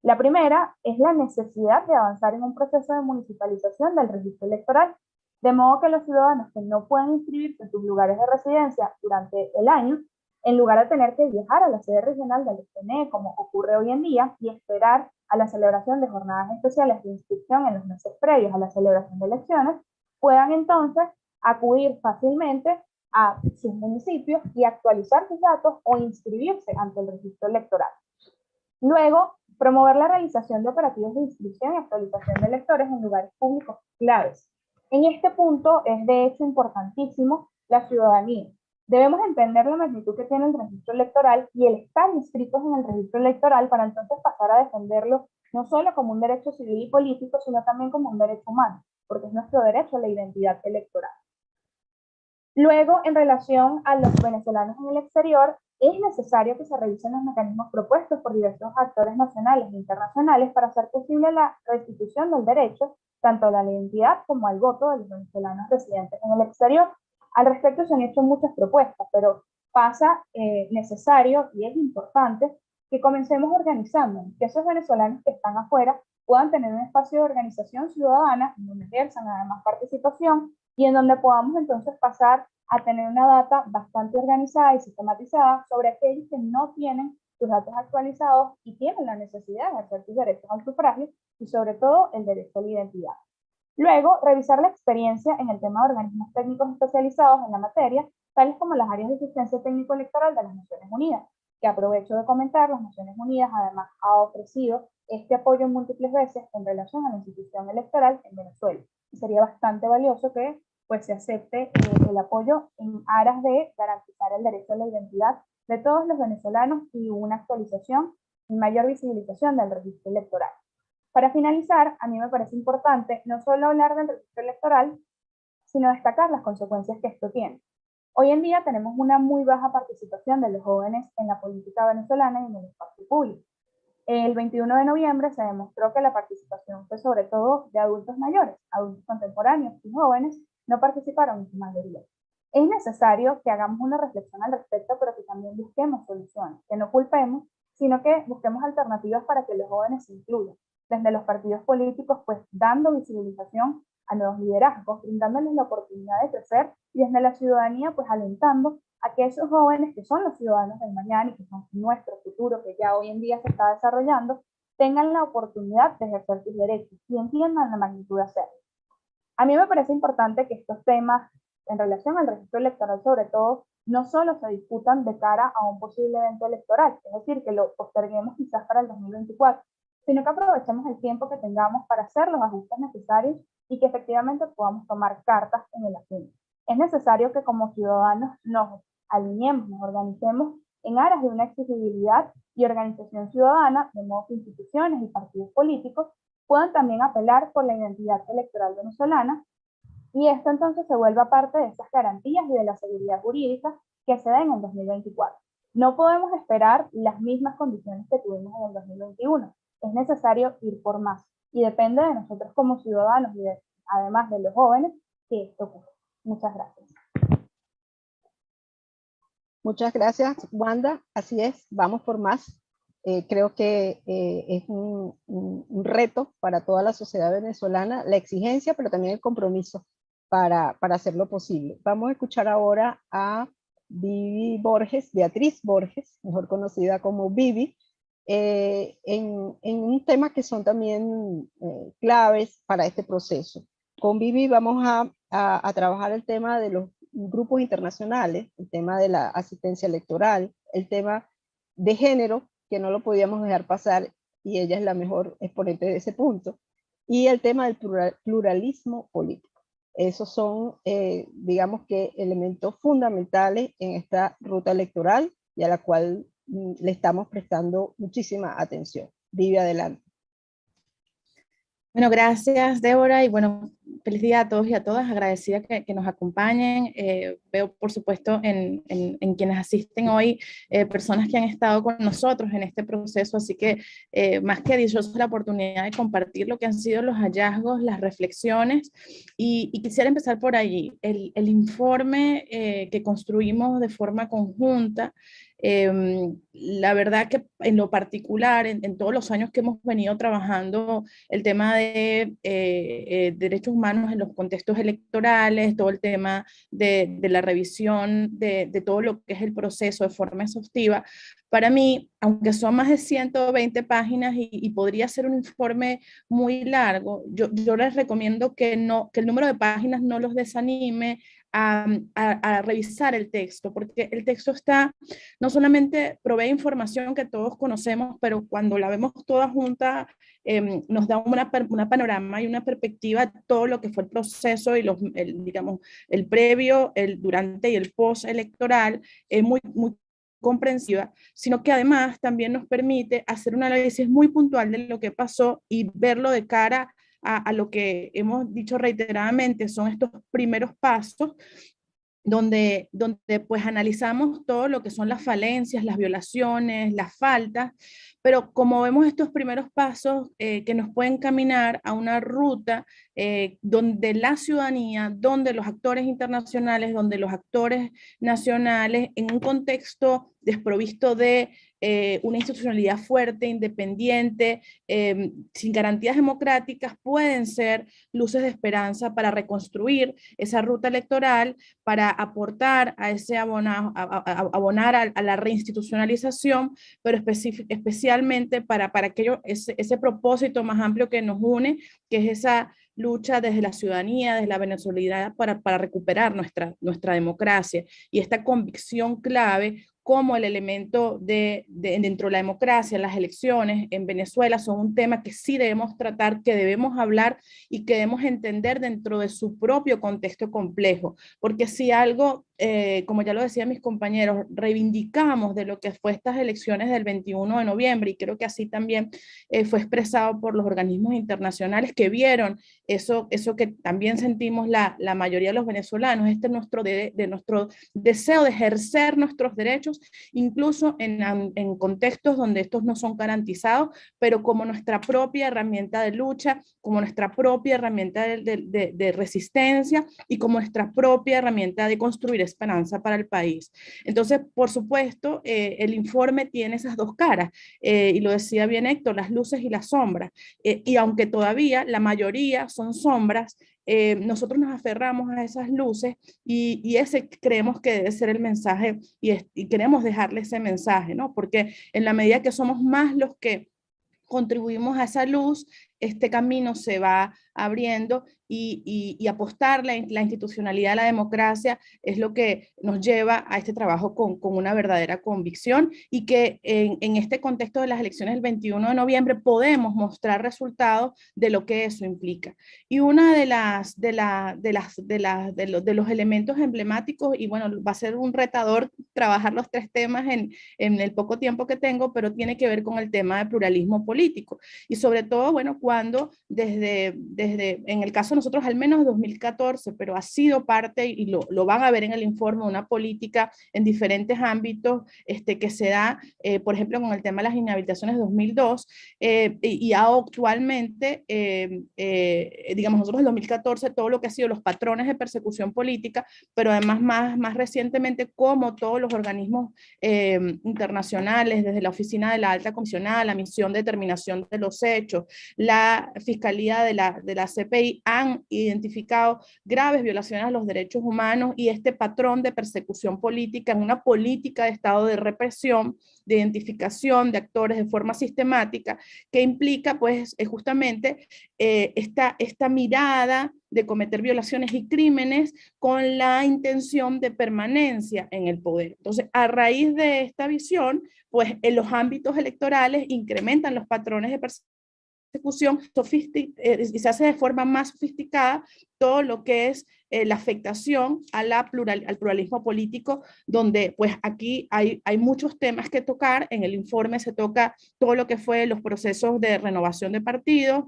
La primera es la necesidad de avanzar en un proceso de municipalización del registro electoral, de modo que los ciudadanos que no pueden inscribirse en sus lugares de residencia durante el año, en lugar de tener que viajar a la sede regional del CNE, como ocurre hoy en día, y esperar a la celebración de jornadas especiales de inscripción en los meses previos a la celebración de elecciones, puedan entonces acudir fácilmente a sus municipios y actualizar sus datos o inscribirse ante el registro electoral. Luego, promover la realización de operativos de inscripción y actualización de electores en lugares públicos claves. En este punto es de hecho importantísimo la ciudadanía. Debemos entender la magnitud que tiene el registro electoral y el estar inscritos en el registro electoral para entonces pasar a defenderlo no solo como un derecho civil y político, sino también como un derecho humano, porque es nuestro derecho a la identidad electoral. Luego, en relación a los venezolanos en el exterior, es necesario que se revisen los mecanismos propuestos por diversos actores nacionales e internacionales para hacer posible la restitución del derecho tanto a la identidad como al voto de los venezolanos residentes en el exterior. Al respecto se han hecho muchas propuestas, pero pasa necesario y es importante que comencemos organizando, que esos venezolanos que están afuera puedan tener un espacio de organización ciudadana en donde ejerzan además participación y en donde podamos entonces pasar a tener una data bastante organizada y sistematizada sobre aquellos que no tienen sus datos actualizados y tienen la necesidad de ejercer sus derechos al sufragio y sobre todo el derecho a la identidad. Luego, revisar la experiencia en el tema de organismos técnicos especializados en la materia, tales como las áreas de asistencia técnico-electoral de las Naciones Unidas, que aprovecho de comentar, las Naciones Unidas además ha ofrecido este apoyo múltiples veces en relación a la institución electoral en Venezuela. Y sería bastante valioso que pues, se acepte el apoyo en aras de garantizar el derecho a la identidad de todos los venezolanos y una actualización y mayor visibilización del registro electoral. Para finalizar, a mí me parece importante no solo hablar del registro electoral, sino destacar las consecuencias que esto tiene. Hoy en día tenemos una muy baja participación de los jóvenes en la política venezolana y en el espacio público. El 21 de noviembre se demostró que la participación fue sobre todo de adultos mayores, adultos contemporáneos y jóvenes no participaron en su mayoría. Es necesario que hagamos una reflexión al respecto, pero que también busquemos soluciones, que no culpemos, sino que busquemos alternativas para que los jóvenes se incluyan. Desde los partidos políticos, pues dando visibilización a nuevos liderazgos, brindándoles la oportunidad de crecer, y desde la ciudadanía, pues alentando a que esos jóvenes que son los ciudadanos del mañana y que son nuestro futuro, que ya hoy en día se está desarrollando, tengan la oportunidad de ejercer sus derechos y entiendan la magnitud de hacerlo. A mí me parece importante que estos temas, en relación al registro electoral sobre todo, no solo se discutan de cara a un posible evento electoral, es decir, que lo posterguemos quizás para el 2024, sino que aprovechemos el tiempo que tengamos para hacer los ajustes necesarios y que efectivamente podamos tomar cartas en el asunto. Es necesario que como ciudadanos nos alineemos, nos organicemos en aras de una accesibilidad y organización ciudadana, de modo que instituciones y partidos políticos puedan también apelar por la identidad electoral venezolana, y esto entonces se vuelva parte de esas garantías y de la seguridad jurídica que se den en 2024. No podemos esperar las mismas condiciones que tuvimos en el 2021. Es necesario ir por más, y depende de nosotros como ciudadanos y además de los jóvenes que esto ocurra. Muchas gracias. Muchas gracias, Wanda. Así es, vamos por más. Creo que es un reto para toda la sociedad venezolana, la exigencia, pero también el compromiso para hacerlo posible. Vamos a escuchar ahora a Vivi Borges, Beatriz Borges, mejor conocida como Vivi, en un tema que son también claves para este proceso. Con Vivi vamos a trabajar el tema de los grupos internacionales, el tema de la asistencia electoral, el tema de género, que no lo podíamos dejar pasar, y ella es la mejor exponente de ese punto, y el tema del pluralismo político. Esos son, digamos que, elementos fundamentales en esta ruta electoral y a la cual le estamos prestando muchísima atención. Vivi, adelante. Bueno, gracias, Débora, y bueno, feliz día a todos y a todas, agradecida que nos acompañen. Veo, por supuesto, en quienes asisten hoy, personas que han estado con nosotros en este proceso, así que más que dichosa la oportunidad de compartir lo que han sido los hallazgos, las reflexiones, y quisiera empezar por allí. El informe que construimos de forma conjunta, la verdad que en lo particular, en todos los años que hemos venido trabajando el tema de derechos humanos en los contextos electorales, todo el tema de la revisión de todo lo que es el proceso de forma exhaustiva, para mí, aunque son más de 120 páginas y podría ser un informe muy largo, yo les recomiendo que el número de páginas no los desanime a revisar el texto, porque el texto no solamente provee información que todos conocemos, pero cuando la vemos toda junta, nos da una panorama y una perspectiva de todo lo que fue el proceso y digamos, el previo, el durante y el post electoral, muy comprensiva, sino que además también nos permite hacer un análisis muy puntual de lo que pasó y verlo de cara a lo que hemos dicho reiteradamente, son estos primeros pasos donde pues analizamos todo lo que son las falencias, las violaciones, las faltas, pero como vemos estos primeros pasos que nos pueden caminar a una ruta donde la ciudadanía, donde los actores internacionales, donde los actores nacionales, en un contexto desprovisto de una institucionalidad fuerte, independiente, sin garantías democráticas, pueden ser luces de esperanza para reconstruir esa ruta electoral, para aportar a ese abonar a la reinstitucionalización, pero especialmente para ese propósito más amplio que nos une, que es esa lucha desde la ciudadanía, desde la venezolaridad para recuperar nuestra democracia, y esta convicción clave como el elemento dentro de la democracia, las elecciones en Venezuela son un tema que sí debemos tratar, que debemos hablar y que debemos entender dentro de su propio contexto complejo, porque si algo como ya lo decían mis compañeros, reivindicamos de lo que fue estas elecciones del 21 de noviembre, y creo que así también fue expresado por los organismos internacionales que vieron eso que también sentimos la mayoría de los venezolanos, nuestro deseo de ejercer nuestros derechos, incluso en contextos donde estos no son garantizados, pero como nuestra propia herramienta de lucha, como nuestra propia herramienta de resistencia y como nuestra propia herramienta de construir esperanza para el país. Entonces, por supuesto, el informe tiene esas dos caras, y lo decía bien Héctor, las luces y las sombras, y aunque todavía la mayoría son sombras, nosotros nos aferramos a esas luces y ese creemos que debe ser el mensaje y queremos dejarle ese mensaje, ¿no? Porque en la medida que somos más los que contribuimos a esa luz, este camino se va abriendo y apostar la institucionalidad de la democracia es lo que nos lleva a este trabajo con una verdadera convicción, y que en este contexto de las elecciones del 21 de noviembre podemos mostrar resultados de lo que eso implica. Y una de los elementos emblemáticos, y bueno, va a ser un retador trabajar los tres temas en el poco tiempo que tengo, pero tiene que ver con el tema de pluralismo político. Y sobre todo, bueno, cuando desde en el caso de nosotros al menos 2014, pero ha sido parte, y lo van a ver en el informe, una política en diferentes ámbitos que se da, por ejemplo, con el tema de las inhabilitaciones de 2002, y actualmente, digamos, nosotros en 2014, todo lo que ha sido los patrones de persecución política, pero además más recientemente, como todos los organismos internacionales, desde la Oficina de la Alta Comisionada, la Misión de Determinación de los Hechos, la Fiscalía de la CPI, han identificado graves violaciones a los derechos humanos y este patrón de persecución política en una política de estado de represión, de identificación de actores de forma sistemática, que implica pues justamente esta mirada de cometer violaciones y crímenes con la intención de permanencia en el poder. Entonces, a raíz de esta visión, pues en los ámbitos electorales incrementan los patrones de persecución y se hace de forma más sofisticada todo lo que es la afectación al pluralismo político, donde pues aquí hay muchos temas que tocar. En el informe se toca todo lo que fue los procesos de renovación de partidos,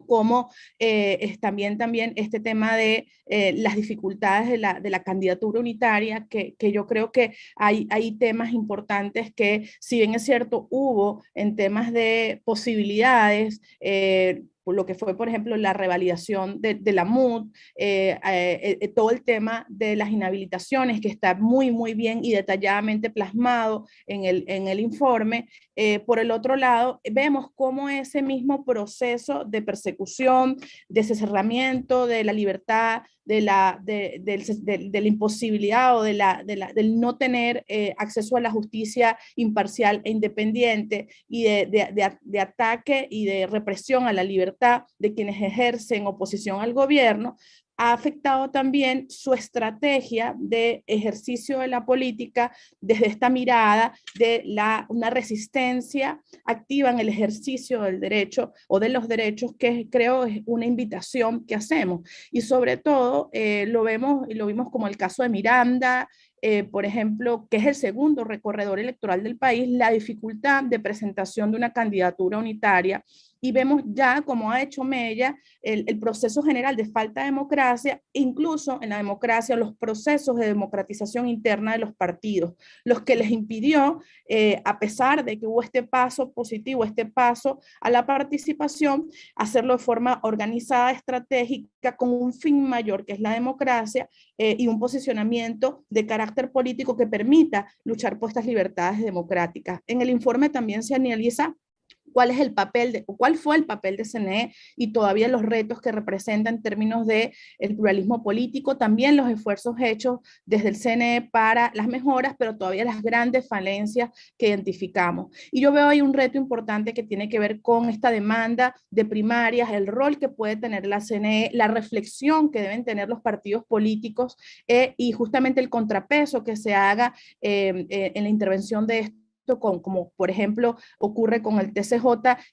como es también este tema de las dificultades de la candidatura unitaria, que yo creo que hay temas importantes que, si bien es cierto, hubo en temas de posibilidades, por lo que fue, por ejemplo, la revalidación de la MUD, todo el tema de las inhabilitaciones, que está muy bien y detalladamente plasmado en el informe. Por el otro lado, vemos cómo ese mismo proceso de persecución, de cerramiento de la libertad, de la imposibilidad o del no tener acceso a la justicia imparcial e independiente, y de ataque y de represión a la libertad de quienes ejercen oposición al gobierno, ha afectado también su estrategia de ejercicio de la política desde esta mirada de una resistencia activa en el ejercicio del derecho o de los derechos, que creo es una invitación que hacemos. Y sobre todo lo vimos como el caso de Miranda, por ejemplo, que es el segundo recorredor electoral del país, la dificultad de presentación de una candidatura unitaria, y vemos ya como ha hecho mella el proceso general de falta de democracia, incluso en la democracia, los procesos de democratización interna de los partidos, los que les impidió, a pesar de que hubo este paso positivo, este paso a la participación, hacerlo de forma organizada, estratégica, con un fin mayor, que es la democracia, y un posicionamiento de carácter político que permita luchar por estas libertades democráticas. En el informe también se analiza cuál fue el papel de CNE y todavía los retos que representa en términos de el pluralismo político, también los esfuerzos hechos desde el CNE para las mejoras, pero todavía las grandes falencias que identificamos. Y yo veo ahí un reto importante que tiene que ver con esta demanda de primarias, el rol que puede tener la CNE, la reflexión que deben tener los partidos políticos, y justamente el contrapeso que se haga en la intervención de como por ejemplo ocurre con el TCJ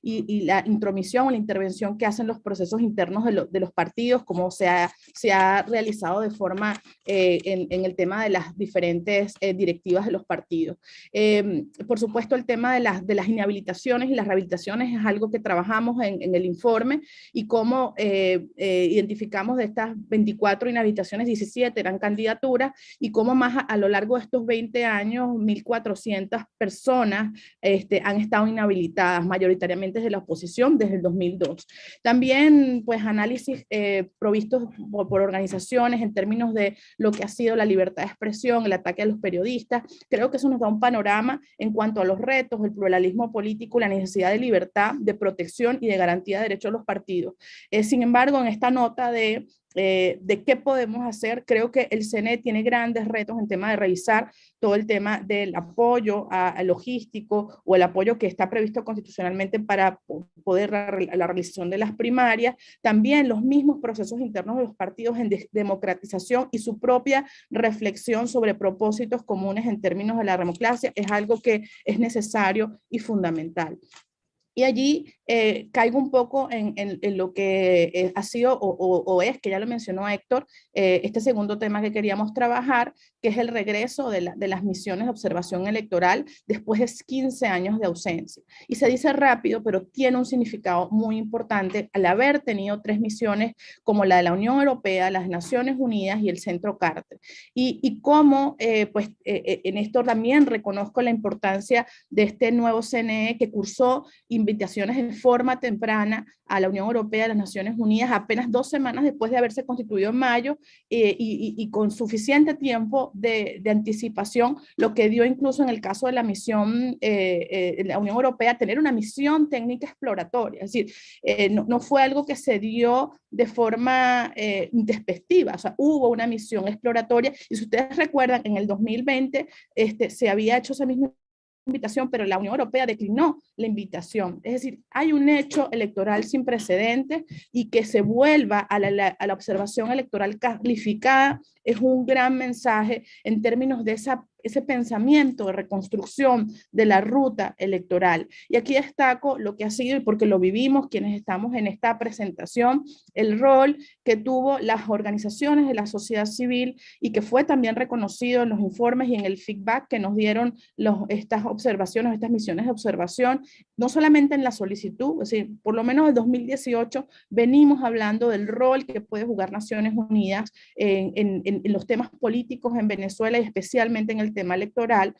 y la intromisión o la intervención que hacen los procesos internos de los partidos, como se ha realizado de forma en el tema de las diferentes directivas de los partidos. Por supuesto, el tema de las inhabilitaciones y las rehabilitaciones es algo que trabajamos en el informe, y cómo identificamos de estas 24 inhabilitaciones, 17 eran candidaturas, y cómo más a lo largo de estos 20 años, 1.400 personas han estado inhabilitadas, mayoritariamente desde la oposición, desde el 2002. También, pues, análisis provistos por organizaciones en términos de lo que ha sido la libertad de expresión, el ataque a los periodistas. Creo que eso nos da un panorama en cuanto a los retos, el pluralismo político, la necesidad de libertad, de protección y de garantía de derechos de los partidos. Sin embargo, en esta nota de qué podemos hacer, creo que el CNE tiene grandes retos en tema de revisar todo el tema del apoyo logístico, o el apoyo que está previsto constitucionalmente para poder la realización de las primarias, también los mismos procesos internos de los partidos en democratización y su propia reflexión sobre propósitos comunes en términos de la democracia, es algo que es necesario y fundamental. Y allí caigo un poco en lo que ha sido o es, que ya lo mencionó Héctor, este segundo tema que queríamos trabajar, que es el regreso de las misiones de observación electoral después de 15 años de ausencia. Y se dice rápido, pero tiene un significado muy importante al haber tenido 3 misiones como la de la Unión Europea, las Naciones Unidas y el Centro Carter. Y cómo, en esto también reconozco la importancia de este nuevo CNE que cursó invitaciones en forma temprana a la Unión Europea, a las Naciones Unidas, apenas 2 semanas después de haberse constituido en mayo, y con suficiente tiempo de anticipación, lo que dio incluso en el caso de la misión, la Unión Europea, tener una misión técnica exploratoria. Es decir, no fue algo que se dio de forma despectiva, o sea, hubo una misión exploratoria, y si ustedes recuerdan, en el 2020 se había hecho esa misma invitación, pero la Unión Europea declinó la invitación. Es decir, hay un hecho electoral sin precedentes, y que se vuelva a la observación electoral calificada es un gran mensaje en términos de ese pensamiento de reconstrucción de la ruta electoral. Y aquí destaco lo que ha sido, y porque lo vivimos quienes estamos en esta presentación, el rol que tuvo las organizaciones de la sociedad civil, y que fue también reconocido en los informes y en el feedback que nos dieron estas observaciones, estas misiones de observación, no solamente en la solicitud, es decir, por lo menos en 2018 venimos hablando del rol que puede jugar Naciones Unidas en los temas políticos en Venezuela, y especialmente en el tema electoral.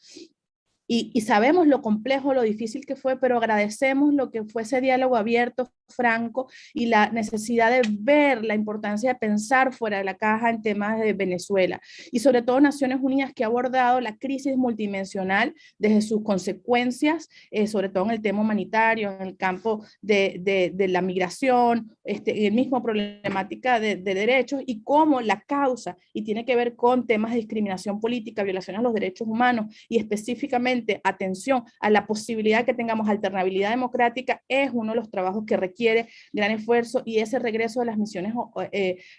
Y sabemos lo complejo, lo difícil que fue, pero agradecemos lo que fue ese diálogo abierto, franco, y la necesidad de ver la importancia de pensar fuera de la caja en temas de Venezuela. Y sobre todo Naciones Unidas, que ha abordado la crisis multidimensional desde sus consecuencias, sobre todo en el tema humanitario, en el campo de la migración, el mismo problemática de derechos, y cómo la causa, y tiene que ver con temas de discriminación política, violaciones a los derechos humanos, y específicamente atención a la posibilidad que tengamos alternabilidad democrática, es uno de los trabajos que requiere gran esfuerzo, y ese regreso de las misiones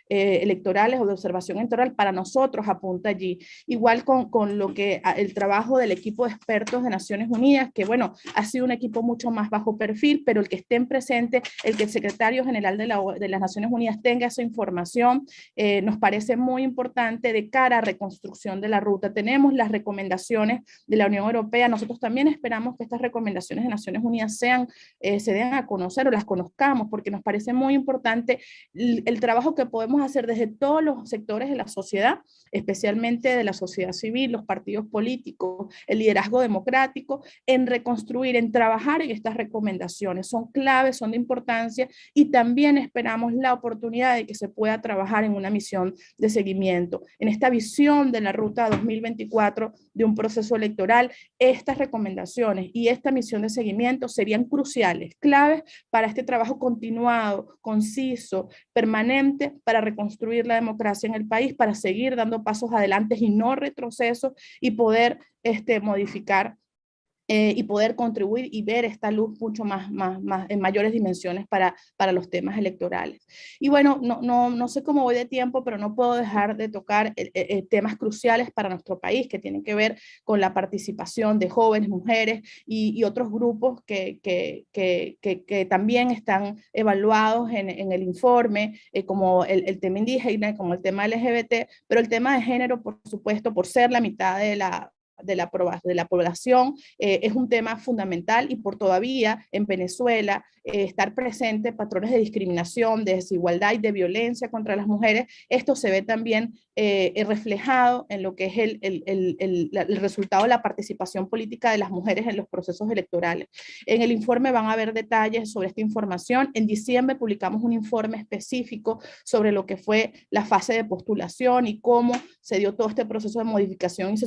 electorales o de observación electoral para nosotros apunta allí. Igual con lo que el trabajo del equipo de expertos de Naciones Unidas, que bueno, ha sido un equipo mucho más bajo perfil, pero el que estén presentes, el que el secretario general de las Naciones Unidas tenga esa información, nos parece muy importante de cara a reconstrucción de la ruta. Tenemos las recomendaciones de la Unión Europea. Nosotros también esperamos que estas recomendaciones de Naciones Unidas se den a conocer, o las conozcamos, porque nos parece muy importante el trabajo que podemos hacer desde todos los sectores de la sociedad, especialmente de la sociedad civil, los partidos políticos, el liderazgo democrático, en reconstruir, en trabajar en estas recomendaciones. Son claves, son de importancia, y también esperamos la oportunidad de que se pueda trabajar en una misión de seguimiento, en esta visión de la ruta 2024 de un proceso electoral. Estas recomendaciones y esta misión de seguimiento serían cruciales, claves para este trabajo continuado, conciso, permanente, para reconstruir la democracia en el país, para seguir dando pasos adelante y no retrocesos, y poder modificar y poder contribuir y ver esta luz mucho más en mayores dimensiones para los temas electorales. Y bueno, no sé cómo voy de tiempo, pero no puedo dejar de tocar temas cruciales para nuestro país que tienen que ver con la participación de jóvenes, mujeres y otros grupos que también están evaluados en el informe, como el tema indígena, como el tema LGBT, pero el tema de género, por supuesto, por ser la mitad de la población, es un tema fundamental y por todavía en Venezuela estar presente patrones de discriminación, de desigualdad y de violencia contra las mujeres, esto se ve también reflejado en lo que es el resultado de la participación política de las mujeres en los procesos electorales. En el informe van a haber detalles sobre esta información. En diciembre publicamos un informe específico sobre lo que fue la fase de postulación y cómo se dio todo este proceso de modificación y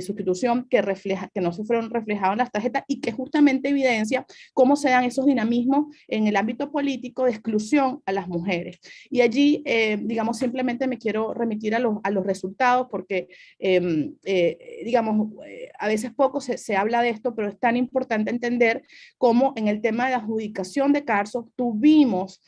sustitución que no se fueron reflejados en las tarjetas y que justamente evidencia cómo se dan esos dinamismos en el ámbito político de exclusión a las mujeres. Y allí, digamos, simplemente me quiero remitir a los resultados porque, digamos, a veces poco se habla de esto, pero es tan importante entender cómo en el tema de la adjudicación de casos tuvimos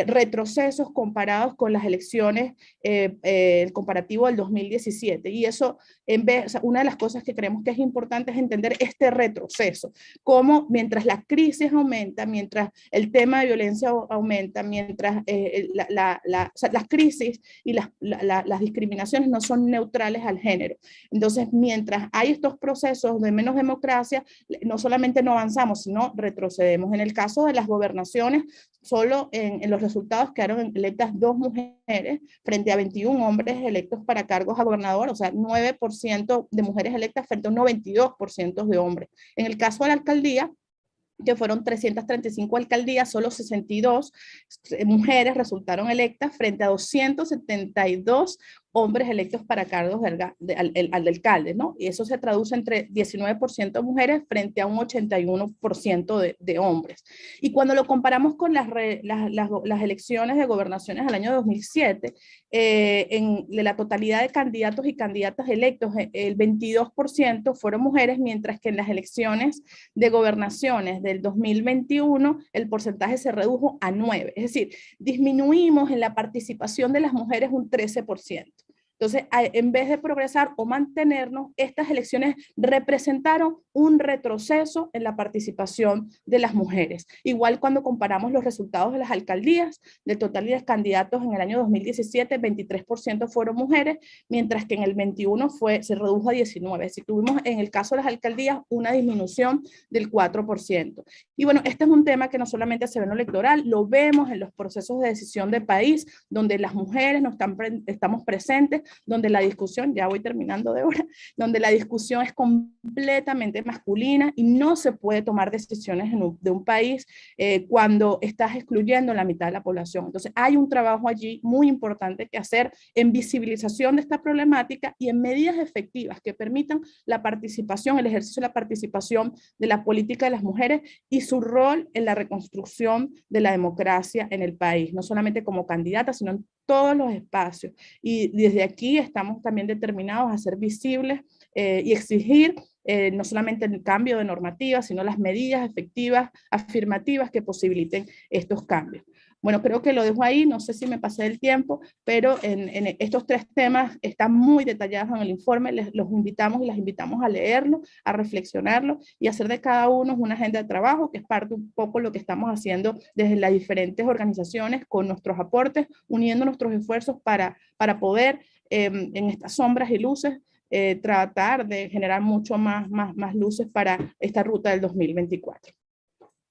retrocesos comparados con las elecciones, el comparativo del 2017. Y eso, o sea, una de las cosas que creemos que es importante es entender este retroceso, cómo mientras la crisis aumenta, mientras el tema de violencia aumenta, mientras o sea, las crisis y las discriminaciones no son neutrales al género. Entonces, mientras hay estos procesos de menos democracia, no solamente no avanzamos, sino retrocedemos. En el caso de las gobernaciones, solo en los resultados quedaron electas 2 mujeres frente a 21 hombres electos para cargos a gobernador, o sea, 9% de mujeres electas frente a un 92% de hombres. En el caso de la alcaldía, que fueron 335 alcaldías, solo 62 mujeres resultaron electas frente a 272 hombres electos para cargos al alcalde, ¿no? Y eso se traduce entre 19% mujeres frente a un 81% de hombres. Y cuando lo comparamos con las elecciones de gobernaciones del año 2007, de la totalidad de candidatos y candidatas electos, el 22% fueron mujeres, mientras que en las elecciones de gobernaciones del 2021 el porcentaje se redujo a 9%. Es decir, disminuimos en la participación de las mujeres un 13%. Entonces, en vez de progresar o mantenernos, estas elecciones representaron un retroceso en la participación de las mujeres. Igual cuando comparamos los resultados de las alcaldías, del total de candidatos en el año 2017, 23% fueron mujeres, mientras que en el 21 se redujo a 19%. Si tuvimos en el caso de las alcaldías una disminución del 4%. Y bueno, este es un tema que no solamente se ve en lo electoral, lo vemos en los procesos de decisión del país, donde las mujeres no estamos presentes, donde la discusión, ya voy terminando de hora, donde la discusión es completamente masculina y no se puede tomar decisiones de un país cuando estás excluyendo la mitad de la población. Entonces hay un trabajo allí muy importante que hacer en visibilización de esta problemática y en medidas efectivas que permitan la participación, el ejercicio de la participación de la política de las mujeres y su rol en la reconstrucción de la democracia en el país, no solamente como candidata, sino en todos los espacios. Y desde aquí estamos también determinados a ser visibles y exigir no solamente el cambio de normativa, sino las medidas efectivas, afirmativas que posibiliten estos cambios. Bueno, creo que lo dejo ahí, no sé si me pasé el tiempo, pero en estos 3 temas están muy detallados en el informe, los invitamos y las invitamos a leerlo, a reflexionarlo y hacer de cada uno una agenda de trabajo, que es parte un poco lo que estamos haciendo desde las diferentes organizaciones con nuestros aportes, uniendo nuestros esfuerzos para poder en estas sombras y luces tratar de generar mucho más luces para esta ruta del 2024.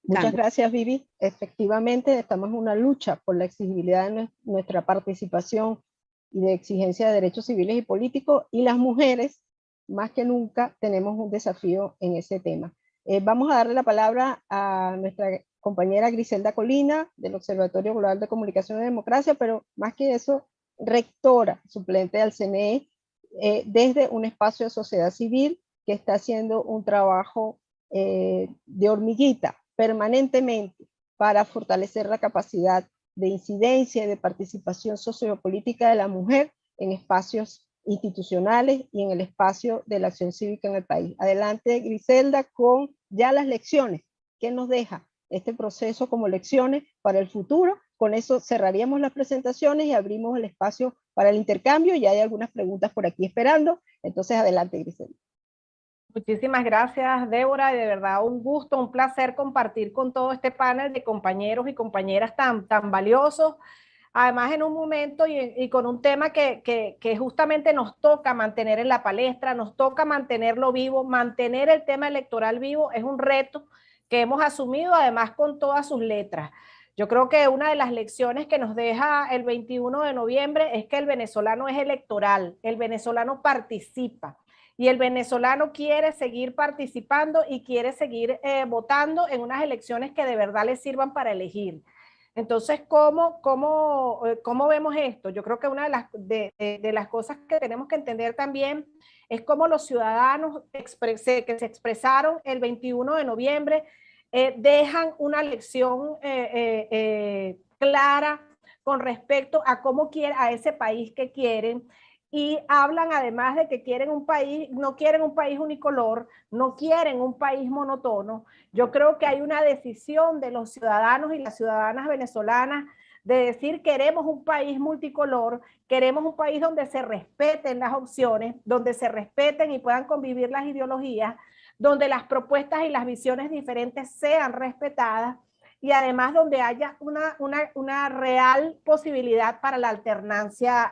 Muchas gracias, Vivi. Efectivamente, estamos en una lucha por la exigibilidad de nuestra participación y de exigencia de derechos civiles y políticos, y las mujeres, más que nunca, tenemos un desafío en ese tema. Vamos a darle la palabra a nuestra compañera Griselda Colina, del Observatorio Global de Comunicación y Democracia, pero más que eso, rectora suplente del CNE, desde un espacio de sociedad civil que está haciendo un trabajo de hormiguita permanentemente para fortalecer la capacidad de incidencia y de participación sociopolítica de la mujer en espacios institucionales y en el espacio de la acción cívica en el país. Adelante, Griselda, con ya las lecciones que nos deja este proceso como lecciones para el futuro. Con eso cerraríamos las presentaciones y abrimos el espacio para el intercambio. Ya hay algunas preguntas por aquí esperando. Entonces, adelante, Grisel. Muchísimas gracias, Débora, y de verdad un gusto, un placer compartir con todo este panel de compañeros y compañeras tan valiosos. Además, en un momento y con un tema que justamente nos toca mantener en la palestra, nos toca mantenerlo vivo, mantener el tema electoral vivo, es un reto que hemos asumido además con todas sus letras. Yo creo que una de las lecciones que nos deja el 21 de noviembre es que el venezolano es electoral, el venezolano participa y el venezolano quiere seguir participando y quiere seguir votando en unas elecciones que de verdad le sirvan para elegir. Entonces, ¿cómo vemos esto? Yo creo que una de las cosas que tenemos que entender también es cómo los ciudadanos que se expresaron el 21 de noviembre dejan una lección clara con respecto a cómo quieren, a ese país que quieren, y hablan además de que quieren un país, no quieren un país unicolor, no quieren un país monotono. Yo creo que hay una decisión de los ciudadanos y las ciudadanas venezolanas de decir queremos un país multicolor, queremos un país donde se respeten las opciones, donde se respeten y puedan convivir las ideologías, donde las propuestas y las visiones diferentes sean respetadas y además donde haya una real posibilidad para la alternancia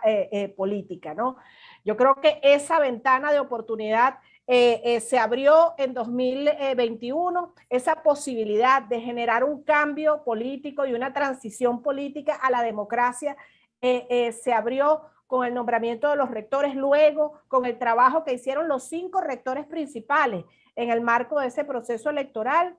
política, ¿no? Yo creo que esa ventana de oportunidad se abrió en 2021, esa posibilidad de generar un cambio político y una transición política a la democracia se abrió con el nombramiento de los rectores, luego con el trabajo que hicieron los 5 rectores principales en el marco de ese proceso electoral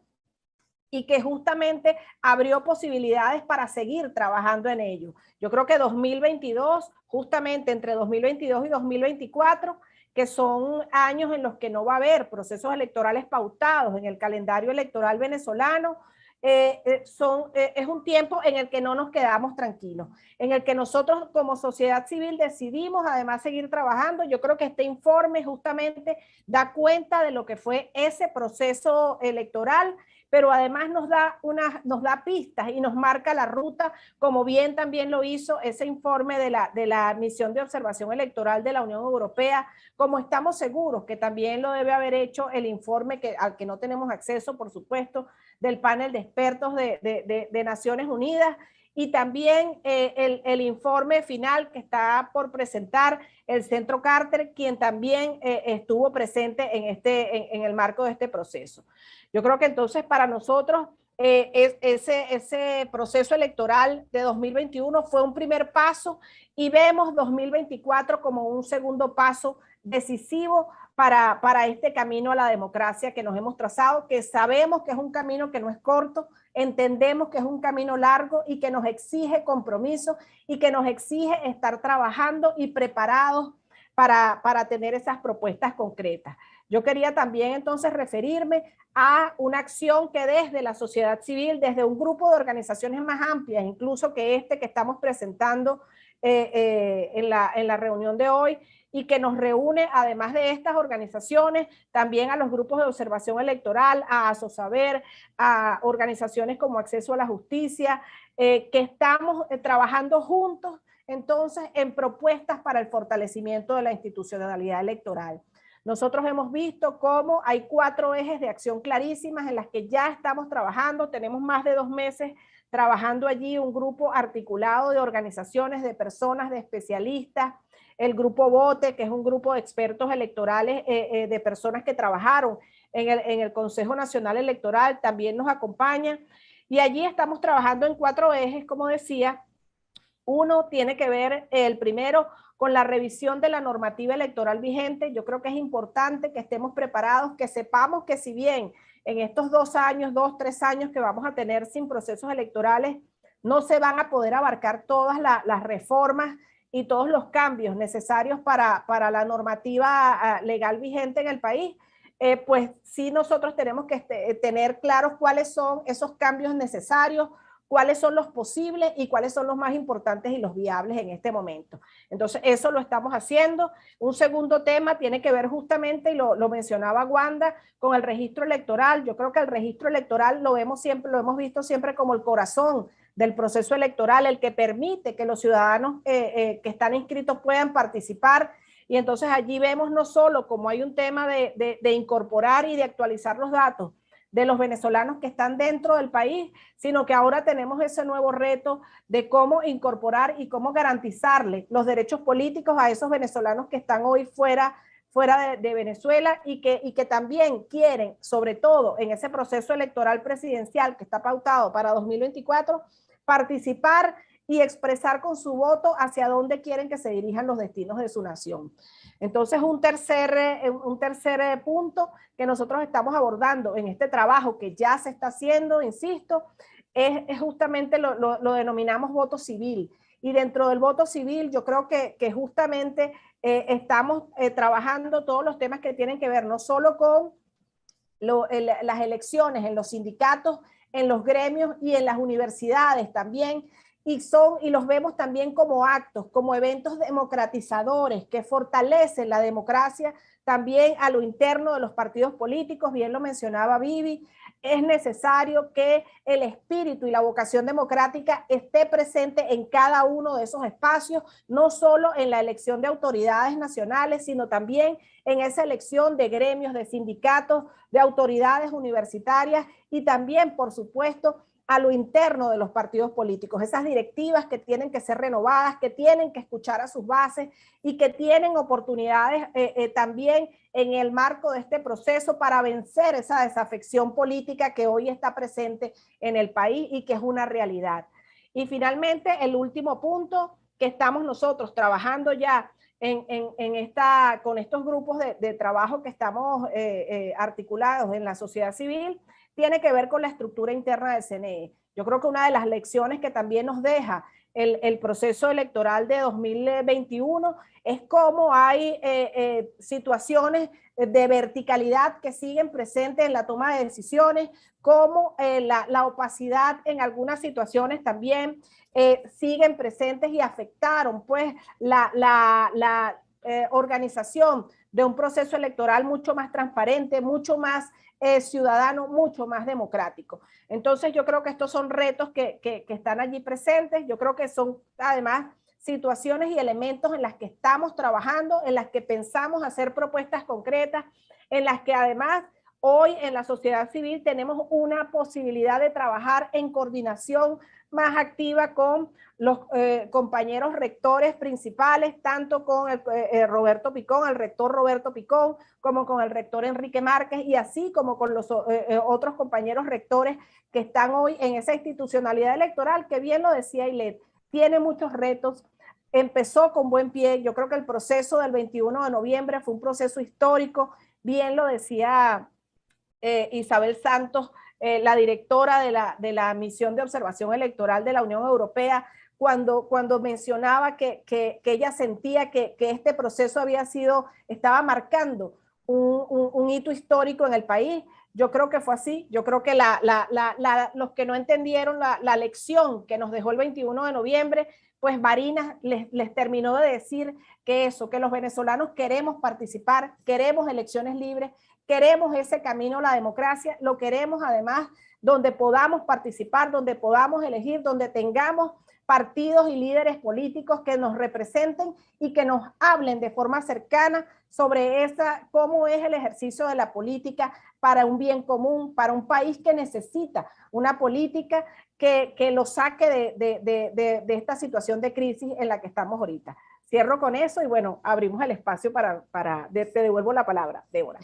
y que justamente abrió posibilidades para seguir trabajando en ello. Yo creo que 2022, justamente entre 2022 y 2024, que son años en los que no va a haber procesos electorales pautados en el calendario electoral venezolano, es un tiempo en el que no nos quedamos tranquilos, en el que nosotros como sociedad civil decidimos además seguir trabajando. Yo creo que este informe justamente da cuenta de lo que fue ese proceso electoral, pero además nos da pistas y nos marca la ruta, como bien también lo hizo ese informe de la misión de observación electoral de la Unión Europea, como estamos seguros que también lo debe haber hecho el informe al que no tenemos acceso, por supuesto, del panel de expertos de Naciones Unidas, y también el informe final que está por presentar el Centro Carter, quien también estuvo presente en el marco de este proceso. Yo creo que entonces para nosotros ese proceso electoral de 2021 fue un primer paso y vemos 2024 como un segundo paso decisivo para este camino a la democracia que nos hemos trazado, que sabemos que es un camino que no es corto, entendemos que es un camino largo y que nos exige compromiso y que nos exige estar trabajando y preparados para tener esas propuestas concretas. Yo quería también entonces referirme a una acción que desde la sociedad civil, desde un grupo de organizaciones más amplias, incluso que estamos presentando en la reunión de hoy, y que nos reúne, además de estas organizaciones, también a los grupos de observación electoral, a ASOSABER, a organizaciones como Acceso a la Justicia, que estamos trabajando juntos entonces en propuestas para el fortalecimiento de la institucionalidad electoral. Nosotros hemos visto cómo hay 4 ejes de acción clarísimas en las que ya estamos trabajando. Tenemos más de 2 meses trabajando allí un grupo articulado de organizaciones, de personas, de especialistas. El grupo Vote, que es un grupo de expertos electorales, de personas que trabajaron en el Consejo Nacional Electoral, también nos acompaña. Y allí estamos trabajando en 4 ejes, como decía. Uno tiene que ver, el primero, con la revisión de la normativa electoral vigente. Yo creo que es importante que estemos preparados, que sepamos que si bien en estos 2 años, 2, 3 años que vamos a tener sin procesos electorales, no se van a poder abarcar todas las reformas y todos los cambios necesarios para la normativa legal vigente en el país, pues sí nosotros tenemos que tener claros cuáles son esos cambios necesarios, cuáles son los posibles y cuáles son los más importantes y los viables en este momento. Entonces, eso lo estamos haciendo. Un segundo tema tiene que ver justamente, y lo mencionaba Wanda, con el registro electoral. Yo creo que el registro electoral lo hemos visto siempre como el corazón del proceso electoral, el que permite que los ciudadanos que están inscritos puedan participar. Y entonces allí vemos no solo como hay un tema de incorporar y de actualizar los datos de los venezolanos que están dentro del país, sino que ahora tenemos ese nuevo reto de cómo incorporar y cómo garantizarle los derechos políticos a esos venezolanos que están hoy fuera de Venezuela y que también quieren, sobre todo en ese proceso electoral presidencial que está pautado para 2024, participar y expresar con su voto hacia dónde quieren que se dirijan los destinos de su nación. Entonces, un tercer punto que nosotros estamos abordando en este trabajo que ya se está haciendo, insisto, es justamente lo denominamos voto civil. Y dentro del voto civil yo creo que justamente estamos trabajando todos los temas que tienen que ver no solo con las elecciones en los sindicatos, en los gremios y en las universidades también, y los vemos también como actos, como eventos democratizadores que fortalecen la democracia también a lo interno de los partidos políticos. Bien lo mencionaba Vivi, es necesario que el espíritu y la vocación democrática esté presente en cada uno de esos espacios, no solo en la elección de autoridades nacionales, sino también en esa elección de gremios, de sindicatos, de autoridades universitarias y también, por supuesto, a lo interno de los partidos políticos, esas directivas que tienen que ser renovadas, que tienen que escuchar a sus bases y que tienen oportunidades también en el marco de este proceso para vencer esa desafección política que hoy está presente en el país y que es una realidad. Y finalmente, el último punto que estamos nosotros trabajando ya con estos grupos de trabajo que estamos articulados en la sociedad civil, tiene que ver con la estructura interna del CNE. Yo creo que una de las lecciones que también nos deja el proceso electoral de 2021 es cómo hay situaciones de verticalidad que siguen presentes en la toma de decisiones, cómo la opacidad en algunas situaciones también siguen presentes y afectaron pues la organización de un proceso electoral mucho más transparente, mucho más ciudadano, mucho más democrático. Entonces yo creo que estos son retos que están allí presentes. Yo creo que son además situaciones y elementos en las que estamos trabajando, en las que pensamos hacer propuestas concretas, en las que además hoy en la sociedad civil tenemos una posibilidad de trabajar en coordinación más activa con los compañeros rectores principales, tanto con Roberto Picón, el rector Roberto Picón, como con el rector Enrique Márquez, y así como con los otros compañeros rectores que están hoy en esa institucionalidad electoral, que bien lo decía Ilet, tiene muchos retos, empezó con buen pie. Yo creo que el proceso del 21 de noviembre fue un proceso histórico, bien lo decía Isabel Santos, la directora de la misión de observación electoral de la Unión Europea, cuando mencionaba que ella sentía que este proceso estaba marcando un hito histórico en el país. Yo creo que fue así. Yo creo que los que no entendieron la lección que nos dejó el 21 de noviembre, pues Marina les terminó de decir que los venezolanos queremos participar, queremos elecciones libres, queremos ese camino a la democracia, lo queremos además donde podamos participar, donde podamos elegir, donde tengamos partidos y líderes políticos que nos representen y que nos hablen de forma cercana sobre cómo es el ejercicio de la política para un bien común, para un país que necesita una política que lo saque de esta situación de crisis en la que estamos ahorita. Cierro con eso y bueno, abrimos el espacio te devuelvo la palabra, Débora.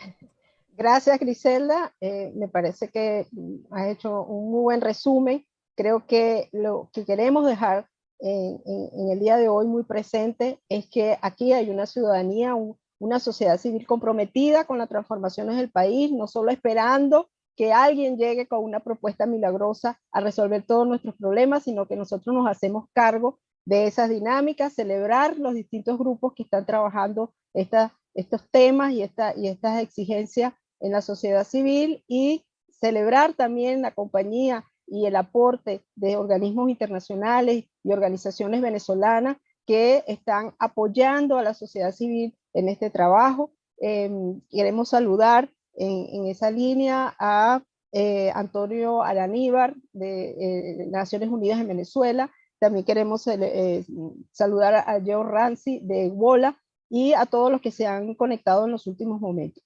Gracias, Griselda. Me parece que has hecho un muy buen resumen. Creo que lo que queremos dejar en el día de hoy muy presente es que aquí hay una ciudadanía, una sociedad civil comprometida con las transformaciones del país, no solo esperando que alguien llegue con una propuesta milagrosa a resolver todos nuestros problemas, sino que nosotros nos hacemos cargo de esas dinámicas, celebrar los distintos grupos que están trabajando estos temas y estas exigencias en la sociedad civil y celebrar también la compañía y el aporte de organismos internacionales y organizaciones venezolanas que están apoyando a la sociedad civil en este trabajo. Queremos saludar en esa línea a Antonio Araníbar de Naciones Unidas en Venezuela. También queremos saludar a Joe Rancy de WOLA y a todos los que se han conectado en los últimos momentos.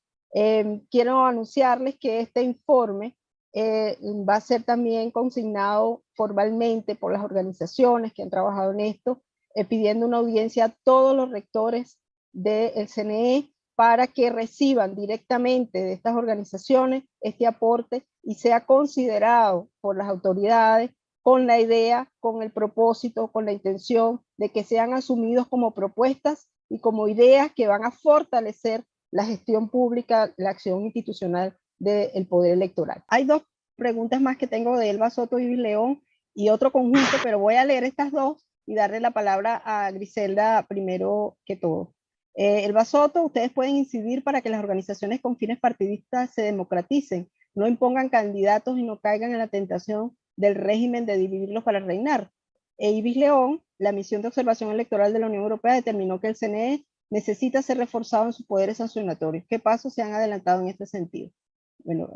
Quiero anunciarles que este informe va a ser también consignado formalmente por las organizaciones que han trabajado en esto, pidiendo una audiencia a todos los rectores del CNE para que reciban directamente de estas organizaciones este aporte y sea considerado por las autoridades con la idea, con el propósito, con la intención de que sean asumidos como propuestas y como ideas que van a fortalecer la gestión pública, la acción institucional del poder electoral. Hay dos preguntas más que tengo de Elba Soto y León y otro conjunto, pero voy a leer estas dos y darle la palabra a Griselda primero que todo. Elba Soto, ustedes pueden incidir para que las organizaciones con fines partidistas se democraticen, no impongan candidatos y no caigan en la tentación del régimen de dividirlos para reinar. Ibis León, la misión de observación electoral de la Unión Europea determinó que el CNE necesita ser reforzado en sus poderes sancionatorios. ¿Qué pasos se han adelantado en este sentido? Bueno,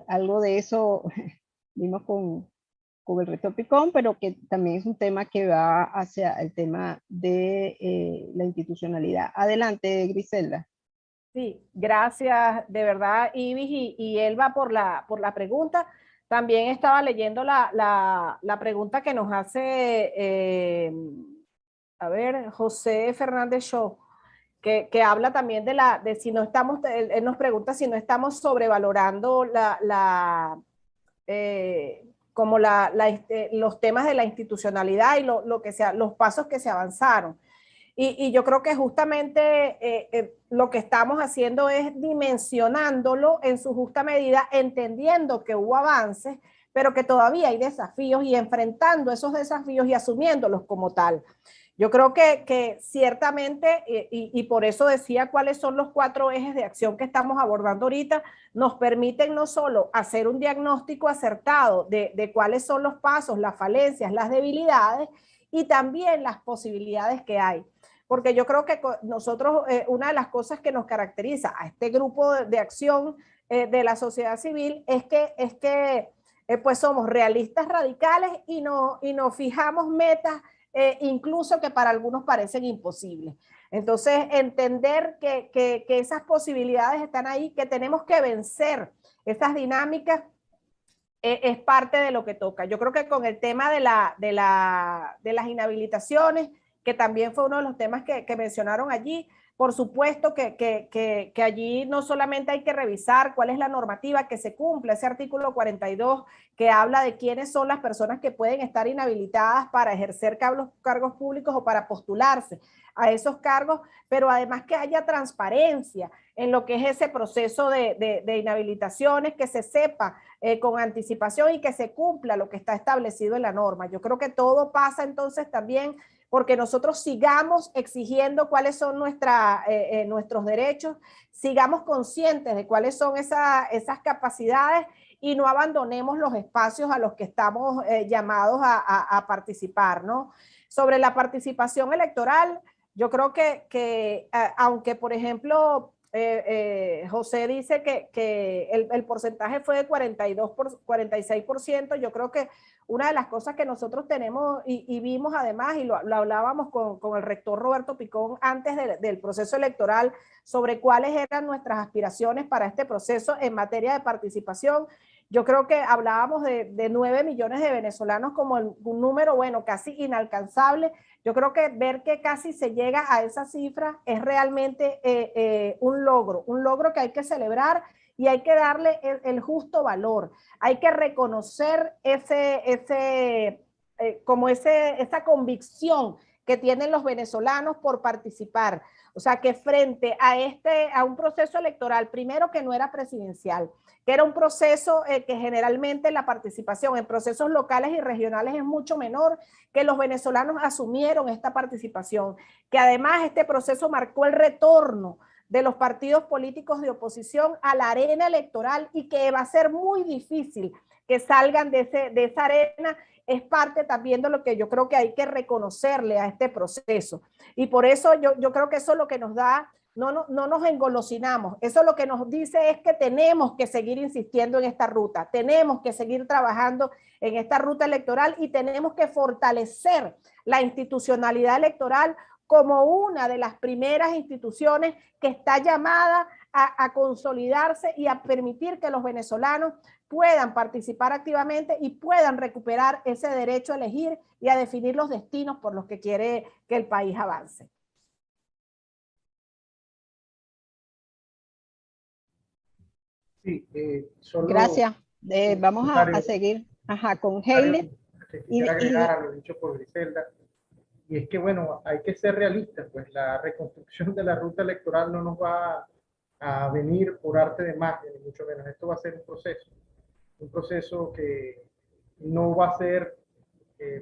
algo de eso vimos con el rector Picón, pero que también es un tema que va hacia el tema de la institucionalidad. Adelante, Griselda. Sí, gracias de verdad, Ibis y Elba por la pregunta. También estaba leyendo la pregunta que nos hace, a ver, José Fernández Shaw, que habla también de si no estamos, él nos pregunta si no estamos sobrevalorando los temas de la institucionalidad y los pasos que se avanzaron. Y yo creo que justamente lo que estamos haciendo es dimensionándolo en su justa medida, entendiendo que hubo avances, pero que todavía hay desafíos y enfrentando esos desafíos y asumiéndolos como tal. Yo creo que ciertamente, y por eso decía cuáles son los 4 ejes de acción que estamos abordando ahorita, nos permiten no solo hacer un diagnóstico acertado de cuáles son los pasos, las falencias, las debilidades y también las posibilidades que hay. Porque yo creo que nosotros, una de las cosas que nos caracteriza a este grupo de acción de la sociedad civil es que pues somos realistas radicales y nos fijamos metas incluso que para algunos parecen imposibles. Entonces, entender que esas posibilidades están ahí, que tenemos que vencer esas dinámicas, es parte de lo que toca. Yo creo que con el tema de las inhabilitaciones, que también fue uno de los temas que mencionaron allí, por supuesto que allí no solamente hay que revisar cuál es la normativa que se cumple, ese artículo 42 que habla de quiénes son las personas que pueden estar inhabilitadas para ejercer cargos públicos o para postularse a esos cargos, pero además que haya transparencia en lo que es ese proceso de inhabilitaciones, que se sepa con anticipación y que se cumpla lo que está establecido en la norma. Yo creo que todo pasa entonces también porque nosotros sigamos exigiendo cuáles son nuestros derechos, sigamos conscientes de cuáles son esas capacidades y no abandonemos los espacios a los que estamos llamados a participar, ¿no? Sobre la participación electoral, yo creo que aunque, por ejemplo, José dice que el porcentaje fue de 46%, yo creo que una de las cosas que nosotros tenemos y vimos además, y lo hablábamos con el rector Roberto Picón antes del proceso electoral, sobre cuáles eran nuestras aspiraciones para este proceso en materia de participación. Yo creo que hablábamos de 9 millones de venezolanos como un número, bueno, casi inalcanzable. Yo creo que ver que casi se llega a esa cifra es realmente un logro que hay que celebrar y hay que darle el justo valor. Hay que reconocer esa convicción que tienen los venezolanos por participar. O sea, que frente a un proceso electoral, primero que no era presidencial, que era un proceso que generalmente la participación en procesos locales y regionales es mucho menor, que los venezolanos asumieron esta participación, que además este proceso marcó el retorno de los partidos políticos de oposición a la arena electoral y que va a ser muy difícil que salgan de esa arena, es parte también de lo que yo creo que hay que reconocerle a este proceso. Y por eso yo creo que eso es lo que nos da, no nos engolosinamos. Eso lo que nos dice es que tenemos que seguir insistiendo en esta ruta, tenemos que seguir trabajando en esta ruta electoral y tenemos que fortalecer la institucionalidad electoral como una de las primeras instituciones que está llamada a consolidarse y a permitir que los venezolanos puedan participar activamente y puedan recuperar ese derecho a elegir y a definir los destinos por los que quiere que el país avance. Sí, Gracias. Vamos a seguir con Haile. Quisiera agregar a lo dicho por Griselda, y es que, bueno, hay que ser realistas, pues la reconstrucción de la ruta electoral no nos va a venir por arte de magia, ni mucho menos. Esto va a ser un proceso que no va a ser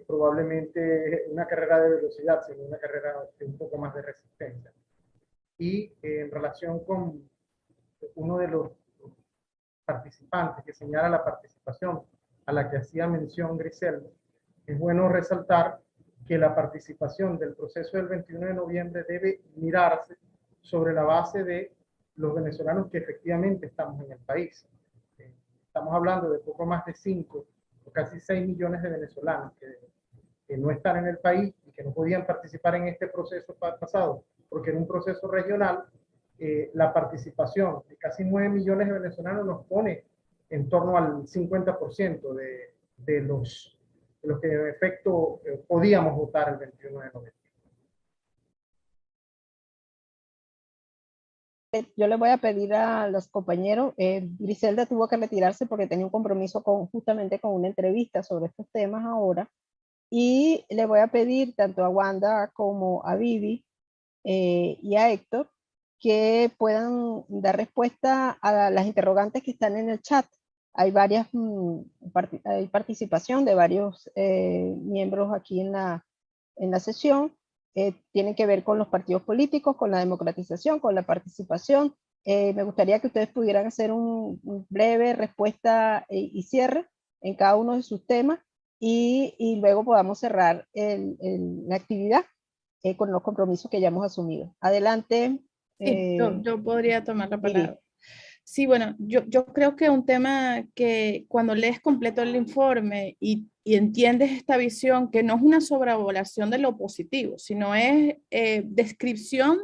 probablemente una carrera de velocidad, sino una carrera de un poco más de resistencia. Y en relación con uno de los participantes que señala la participación a la que hacía mención Griselda, es bueno resaltar que la participación del proceso del 21 de noviembre debe mirarse sobre la base de los venezolanos que efectivamente estamos en el país. Estamos hablando de poco más de 5 o casi 6 millones de venezolanos que no están en el país y que no podían participar en este proceso pasado, porque en un proceso regional la participación de casi 9 millones de venezolanos nos pone en torno al 50% de los que en efecto podíamos votar el 21 de noviembre. Yo le voy a pedir a los compañeros, Griselda tuvo que retirarse porque tenía un compromiso justamente con una entrevista sobre estos temas ahora, y le voy a pedir tanto a Wanda como a Vivi y a Héctor que puedan dar respuesta a las interrogantes que están en el chat. Hay varias, hay participación de varios miembros aquí en la sesión. Tienen que ver con los partidos políticos, con la democratización, con la participación. Me gustaría que ustedes pudieran hacer un breve respuesta y cierre en cada uno de sus temas y luego podamos cerrar la actividad con los compromisos que ya hemos asumido. Adelante. Sí, yo podría tomar la palabra. Sí, bueno, yo creo que un tema que cuando lees completo el informe y entiendes esta visión, que no es una sobrevolación de lo positivo, sino es descripción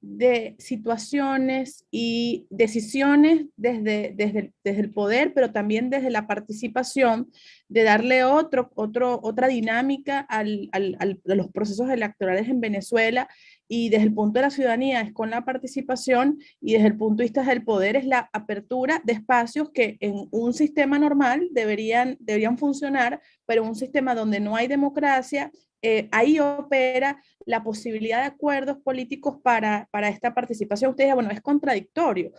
de situaciones y decisiones desde el poder, pero también desde la participación, de darle otra dinámica a los procesos electorales en Venezuela, y desde el punto de la ciudadanía es con la participación, y desde el punto de vista del poder es la apertura de espacios que en un sistema normal deberían funcionar, pero en un sistema donde no hay democracia, ahí opera la posibilidad de acuerdos políticos para esta participación. Ustedes dicen, bueno, es contradictorio,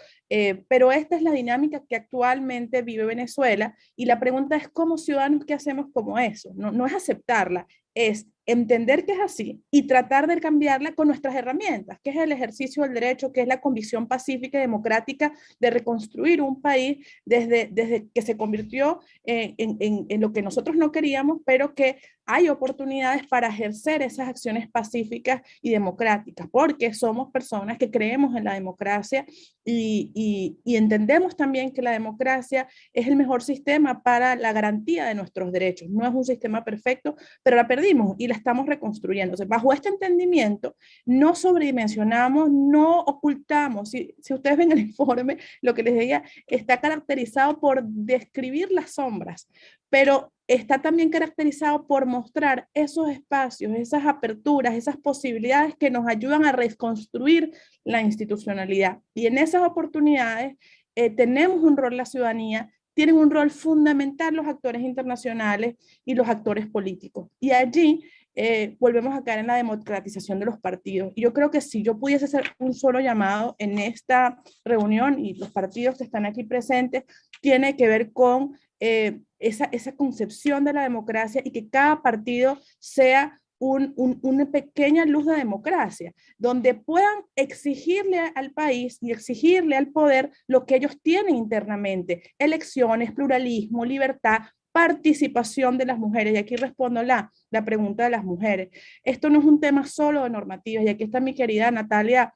pero esta es la dinámica que actualmente vive Venezuela, y la pregunta es, ¿cómo ciudadanos qué hacemos como eso? No es aceptarla, es entender que es así y tratar de cambiarla con nuestras herramientas, que es el ejercicio del derecho, que es la convicción pacífica y democrática de reconstruir un país desde que se convirtió en lo que nosotros no queríamos, pero que hay oportunidades para ejercer esas acciones pacíficas y democráticas, porque somos personas que creemos en la democracia y entendemos también que la democracia es el mejor sistema para la garantía de nuestros derechos. No es un sistema perfecto, pero la perdimos y la estamos reconstruyendo. Entonces, bajo este entendimiento, no sobredimensionamos, no ocultamos. Si ustedes ven el informe, lo que les decía, está caracterizado por describir las sombras, pero está también caracterizado por mostrar esos espacios, esas aperturas, esas posibilidades que nos ayudan a reconstruir la institucionalidad. Y en esas oportunidades tenemos un rol la ciudadanía, tienen un rol fundamental los actores internacionales y los actores políticos. Y allí volvemos a caer en la democratización de los partidos. Y yo creo que si yo pudiese hacer un solo llamado en esta reunión, y los partidos que están aquí presentes, tiene que ver con esa concepción de la democracia, y que cada partido sea una pequeña luz de democracia, donde puedan exigirle al país y exigirle al poder lo que ellos tienen internamente: elecciones, pluralismo, libertad, participación de las mujeres. Y aquí respondo la pregunta de las mujeres. Esto no es un tema solo de normativas, y aquí está mi querida Natalia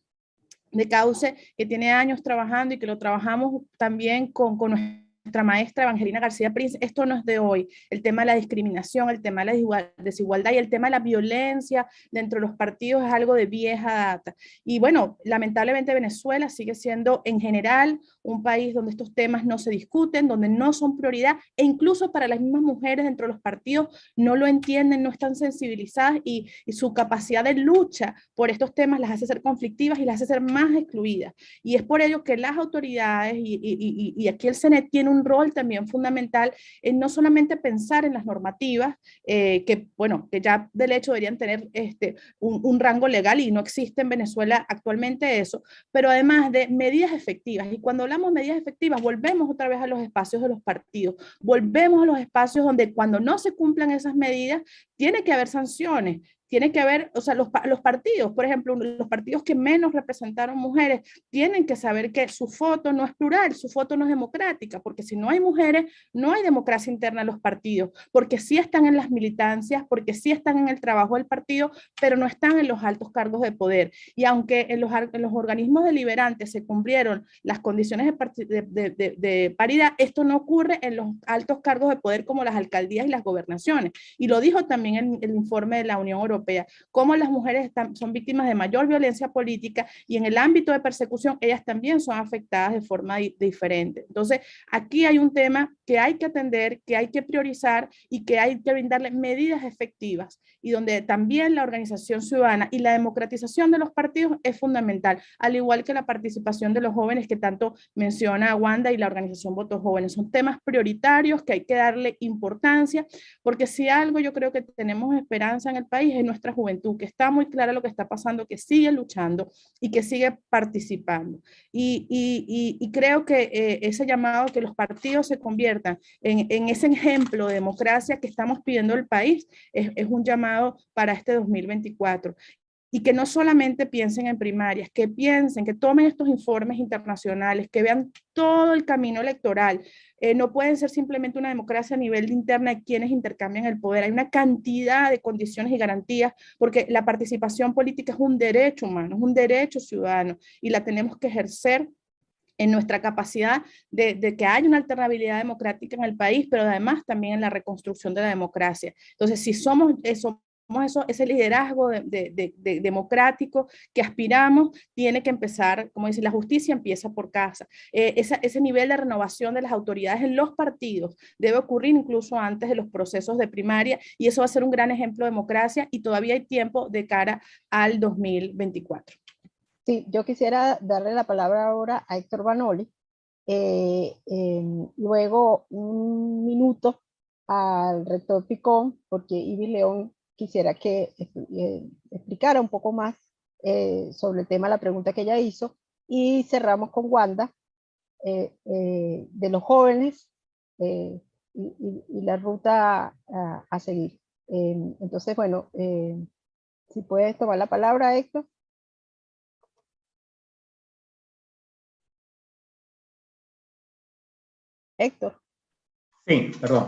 de Cauce, que tiene años trabajando y que lo trabajamos también con nuestra maestra Evangelina García Prince. Esto no es de hoy. El tema de la discriminación, el tema de la desigualdad y el tema de la violencia dentro de los partidos es algo de vieja data. Y bueno, lamentablemente Venezuela sigue siendo en general un país donde estos temas no se discuten, donde no son prioridad, e incluso para las mismas mujeres dentro de los partidos no lo entienden, no están sensibilizadas, y su capacidad de lucha por estos temas las hace ser conflictivas y las hace ser más excluidas. Y es por ello que las autoridades y aquí el CNE tiene un rol también fundamental en no solamente pensar en las normativas, que bueno, que ya del hecho deberían tener un rango legal, y no existe en Venezuela actualmente eso, pero además de medidas efectivas. Y cuando hablamos de medidas efectivas, volvemos otra vez a los espacios de los partidos, volvemos a los espacios donde cuando no se cumplan esas medidas, tiene que haber sanciones. Tiene que haber, o sea, los partidos, por ejemplo, los partidos que menos representaron mujeres, tienen que saber que su foto no es plural, su foto no es democrática, porque si no hay mujeres, no hay democracia interna en los partidos, porque sí están en las militancias, porque sí están en el trabajo del partido, pero no están en los altos cargos de poder. Y aunque en los organismos deliberantes se cumplieron las condiciones de paridad, esto no ocurre en los altos cargos de poder como las alcaldías y las gobernaciones. Y lo dijo también el informe de la Unión Europea, cómo las mujeres son víctimas de mayor violencia política, y en el ámbito de persecución ellas también son afectadas de forma diferente. Entonces, aquí hay un tema que hay que atender, que hay que priorizar y que hay que brindarle medidas efectivas, y donde también la organización ciudadana y la democratización de los partidos es fundamental, al igual que la participación de los jóvenes que tanto menciona Wanda y la organización Votos Jóvenes. Son temas prioritarios que hay que darle importancia, porque si algo yo creo que tenemos esperanza en el país es nuestra juventud, que está muy clara lo que está pasando, que sigue luchando y que sigue participando. Y creo que ese llamado, que los partidos se conviertan en ese ejemplo de democracia que estamos pidiendo el país, es un llamado para este 2024. Y que no solamente piensen en primarias, que piensen, que tomen estos informes internacionales, que vean todo el camino electoral. No pueden ser simplemente una democracia a nivel interna de quienes intercambian el poder. Hay una cantidad de condiciones y garantías, porque la participación política es un derecho humano, es un derecho ciudadano, y la tenemos que ejercer en nuestra capacidad de que haya una alternabilidad democrática en el país, pero además también en la reconstrucción de la democracia. Entonces, si somos eso, ese liderazgo democrático que aspiramos, tiene que empezar, como dice, la justicia empieza por casa. Ese nivel de renovación de las autoridades en los partidos debe ocurrir incluso antes de los procesos de primaria, y eso va a ser un gran ejemplo de democracia, y todavía hay tiempo de cara al 2024. Sí, yo quisiera darle la palabra ahora a Héctor Vanoli, luego un minuto al rector Picón, porque Ivy León quisiera que explicara un poco más sobre el tema, la pregunta que ella hizo, y cerramos con Wanda, de los jóvenes y la ruta a seguir. Entonces, bueno, si puedes tomar la palabra, Héctor. Héctor. Sí, perdón.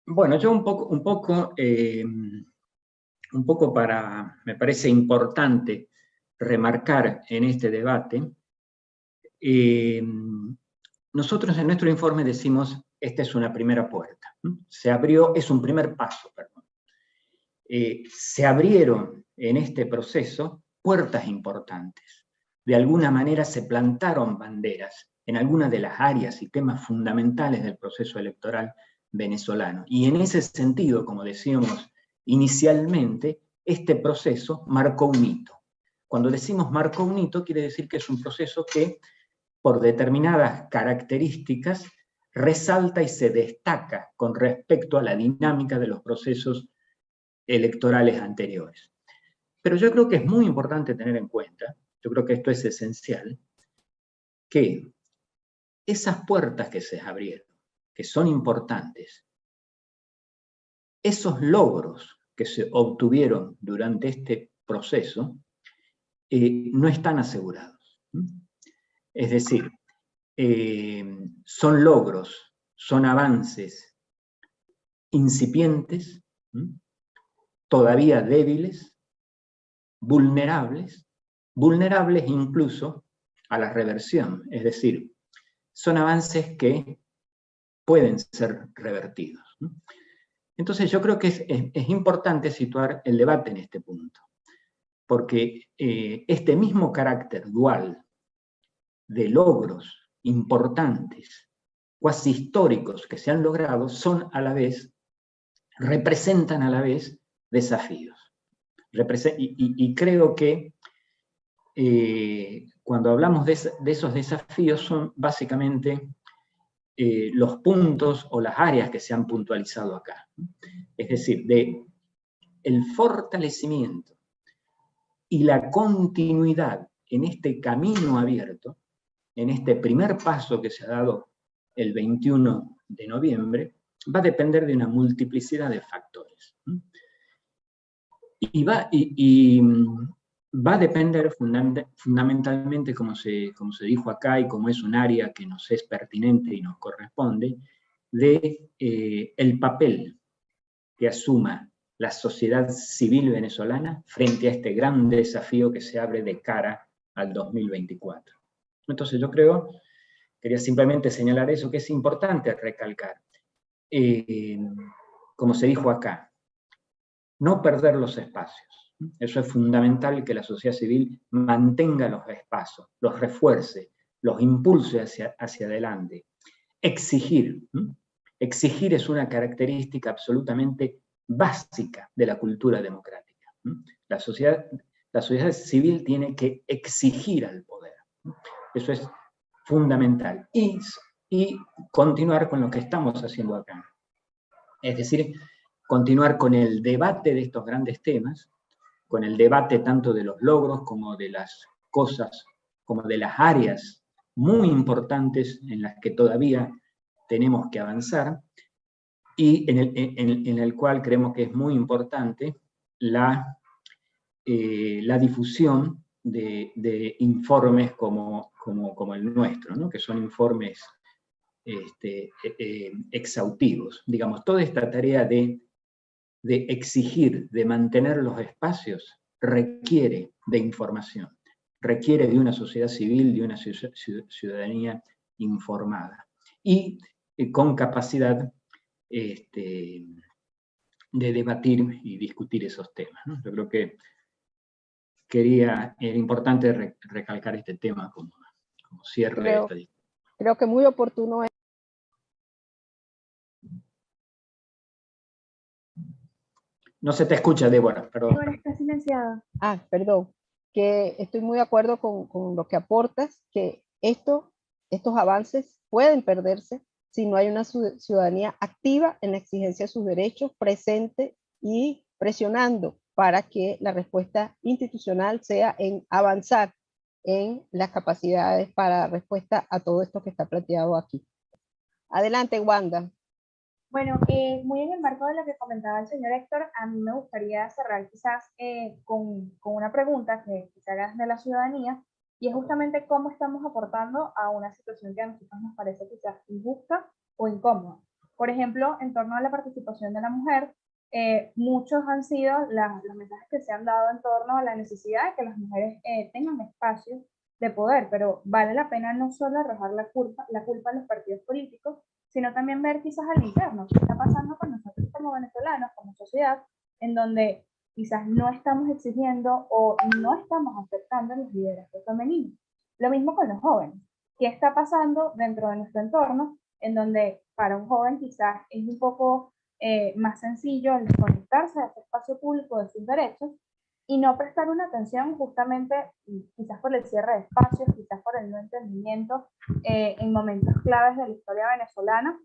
Bueno, yo un poco me parece importante remarcar en este debate, nosotros en nuestro informe decimos, esta es una primera puerta, se abrió, es un primer paso, perdón. Se abrieron en este proceso puertas importantes, de alguna manera se plantaron banderas en algunas de las áreas y temas fundamentales del proceso electoral venezolano. Y en ese sentido, como decíamos inicialmente, este proceso marcó un hito. Cuando decimos marcó un hito, quiere decir que es un proceso que, por determinadas características, resalta y se destaca con respecto a la dinámica de los procesos electorales anteriores. Pero yo creo que es muy importante tener en cuenta, yo creo que esto es esencial, que esas puertas que se abrieron, que son importantes, esos logros que se obtuvieron durante este proceso no están asegurados. Es decir, son logros, son avances incipientes, todavía débiles, vulnerables incluso a la reversión. Es decir, son avances que pueden ser revertidos. Entonces yo creo que es importante situar el debate en este punto, porque este mismo carácter dual de logros importantes, cuasi históricos que se han logrado, representan a la vez desafíos. Y creo que cuando hablamos de esos desafíos son básicamente los puntos o las áreas que se han puntualizado acá. Es decir, el fortalecimiento y la continuidad en este camino abierto, en este primer paso que se ha dado el 21 de noviembre, va a depender de una multiplicidad de factores. Y va a depender fundamentalmente, como se dijo acá, y como es un área que nos es pertinente y nos corresponde, de el papel que asuma la sociedad civil venezolana frente a este gran desafío que se abre de cara al 2024. Entonces yo quería simplemente señalar eso, que es importante recalcar. Como se dijo acá, no perder los espacios. Eso es fundamental, que la sociedad civil mantenga los espacios, los refuerce, los impulse hacia adelante. Exigir. Exigir es una característica absolutamente básica de la cultura democrática. La sociedad civil tiene que exigir al poder. Eso es fundamental. Y continuar con lo que estamos haciendo acá. Es decir, continuar con el debate de estos grandes temas, con el debate tanto de los logros como de las cosas, como de las áreas muy importantes en las que todavía tenemos que avanzar, y en el cual creemos que es muy importante la difusión de informes como el nuestro, ¿no? Que son informes exhaustivos. Digamos, toda esta tarea de exigir, de mantener los espacios, requiere de información, requiere de una sociedad civil, de una ciudadanía informada, y con capacidad de debatir y discutir esos temas, ¿no? Yo creo que era importante recalcar este tema como cierre de esta discusión. Creo que muy oportuno es. No se te escucha, Débora, perdón. Débora está silenciada. Perdón, que estoy muy de acuerdo con lo que aportas, que estos avances pueden perderse si no hay una ciudadanía activa en la exigencia de sus derechos, presente y presionando para que la respuesta institucional sea en avanzar en las capacidades para respuesta a todo esto que está planteado aquí. Adelante, Wanda. Bueno, muy en el marco de lo que comentaba el señor Héctor, a mí me gustaría cerrar quizás con una pregunta que se haga de la ciudadanía, y es justamente cómo estamos aportando a una situación que a nosotros nos parece quizás injusta o incómoda. Por ejemplo, en torno a la participación de la mujer, muchos han sido los mensajes que se han dado en torno a la necesidad de que las mujeres tengan espacios de poder, pero vale la pena no solo arrojar la culpa a los partidos políticos, sino también ver quizás al interno, qué está pasando con nosotros como venezolanos, como sociedad, en donde quizás no estamos exigiendo o no estamos aceptando los liderazgos femeninos. Lo mismo con los jóvenes. ¿Qué está pasando dentro de nuestro entorno, en donde para un joven quizás es un poco más sencillo el desconectarse de ese espacio público de sus derechos y no prestar una atención justamente, quizás por el cierre de espacios, quizás por el no entendimiento en momentos claves de la historia venezolana,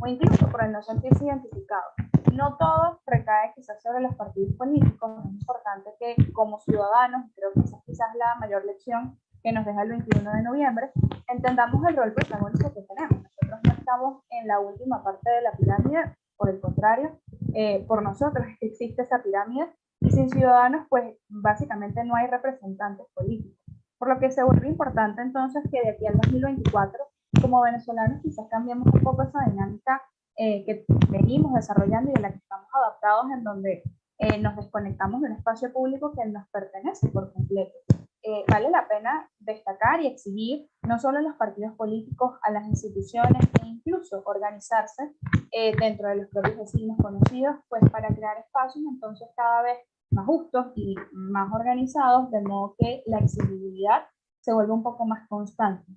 o incluso por el no sentirse identificado? No todo recae quizás sobre los partidos políticos. Es importante que como ciudadanos, creo que esa es quizás la mayor lección que nos deja el 21 de noviembre, entendamos el rol protagónico que tenemos. Nosotros no estamos en la última parte de la pirámide, por el contrario, por nosotros es que existe esa pirámide, y sin ciudadanos, pues básicamente no hay representantes políticos. Por lo que se vuelve importante entonces que de aquí al 2024, como venezolanos, quizás cambiemos un poco esa dinámica que venimos desarrollando y de la que estamos adaptados, en donde nos desconectamos de un espacio público que nos pertenece por completo. Vale la pena destacar y exhibir no solo a los partidos políticos, a las instituciones e incluso organizarse dentro de los propios vecinos conocidos, pues para crear espacios entonces cada vez más justos y más organizados, de modo que la accesibilidad se vuelve un poco más constante.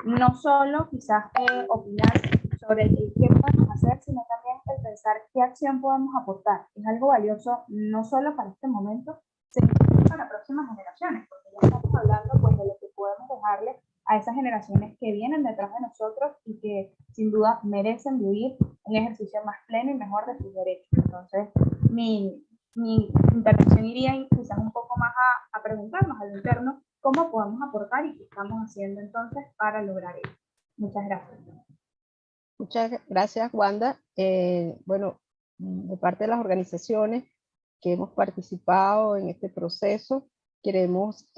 No solo quizás opinar sobre qué podemos hacer, sino también el pensar qué acción podemos aportar. Es algo valioso no solo para este momento, sino para próximas generaciones, porque ya estamos hablando pues, de lo que podemos dejarle a esas generaciones que vienen detrás de nosotros y que sin duda merecen vivir un ejercicio más pleno y mejor de sus derechos. Entonces, mi intervención iría quizás un poco más a preguntarnos al interno cómo podemos aportar y qué estamos haciendo entonces para lograr ello. Muchas gracias. Muchas gracias, Wanda. Bueno, de parte de las organizaciones que hemos participado en este proceso, queremos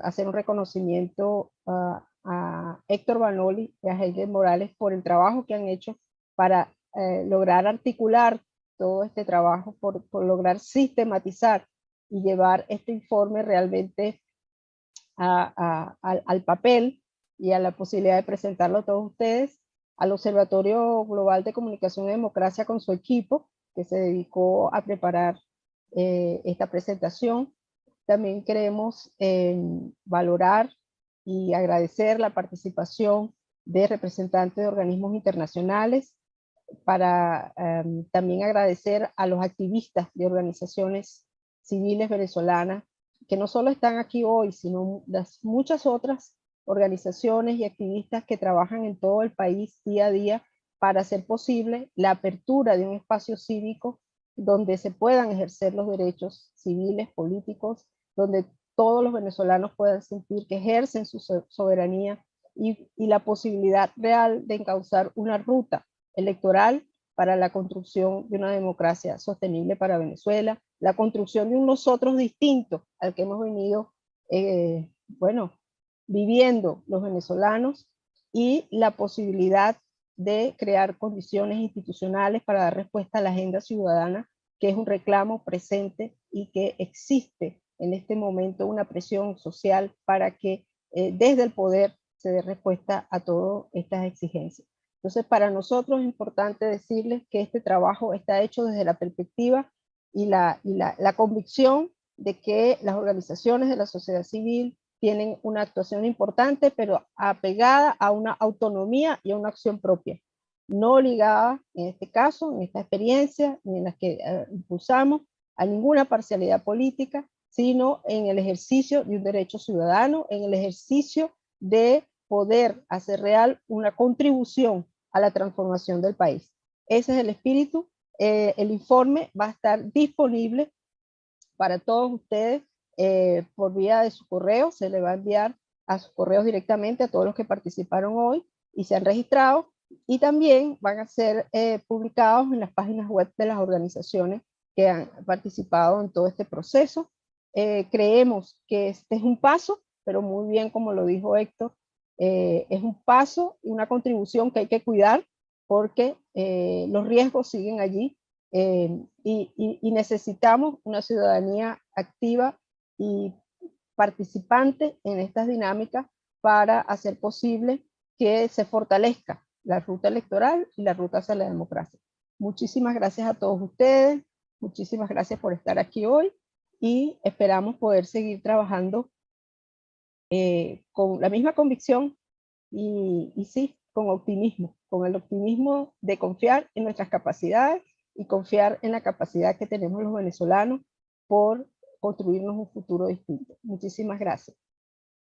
hacer un reconocimiento a Héctor Vanoli y a Heide Morales por el trabajo que han hecho para lograr articular todo este trabajo, por lograr sistematizar y llevar este informe realmente al papel y a la posibilidad de presentarlo a todos ustedes, al Observatorio Global de Comunicación y Democracia con su equipo, que se dedicó a preparar esta presentación. También queremos valorar y agradecer la participación de representantes de organismos internacionales, para también agradecer a los activistas de organizaciones civiles venezolanas, que no solo están aquí hoy, sino las muchas otras organizaciones y activistas que trabajan en todo el país día a día para hacer posible la apertura de un espacio cívico donde se puedan ejercer los derechos civiles, políticos, donde todos los venezolanos puedan sentir que ejercen su soberanía y la posibilidad real de encauzar una ruta electoral para la construcción de una democracia sostenible para Venezuela, la construcción de un nosotros distinto al que hemos venido, viviendo los venezolanos, y la posibilidad de crear condiciones institucionales para dar respuesta a la agenda ciudadana, que es un reclamo presente y que existe en este momento una presión social para que desde el poder se dé respuesta a todas estas exigencias. Entonces, para nosotros es importante decirles que este trabajo está hecho desde la perspectiva y la convicción de que las organizaciones de la sociedad civil tienen una actuación importante, pero apegada a una autonomía y a una acción propia, no ligada, en este caso, en esta experiencia, ni en las que impulsamos, a ninguna parcialidad política, sino en el ejercicio de un derecho ciudadano, en el ejercicio de poder hacer real una contribución a la transformación del país. Ese es el espíritu. El informe va a estar disponible para todos ustedes por vía de su correo. Se le va a enviar a sus correos directamente a todos los que participaron hoy y se han registrado, y también van a ser publicados en las páginas web de las organizaciones que han participado en todo este proceso. Creemos que este es un paso, pero muy bien, como lo dijo Héctor, es un paso y una contribución que hay que cuidar, porque los riesgos siguen allí, y necesitamos una ciudadanía activa y participante en estas dinámicas para hacer posible que se fortalezca la ruta electoral y la ruta hacia la democracia. Muchísimas gracias a todos ustedes, muchísimas gracias por estar aquí hoy, y esperamos poder seguir trabajando con la misma convicción y sí, con optimismo, con el optimismo de confiar en nuestras capacidades y confiar en la capacidad que tenemos los venezolanos por construirnos un futuro distinto. Muchísimas gracias.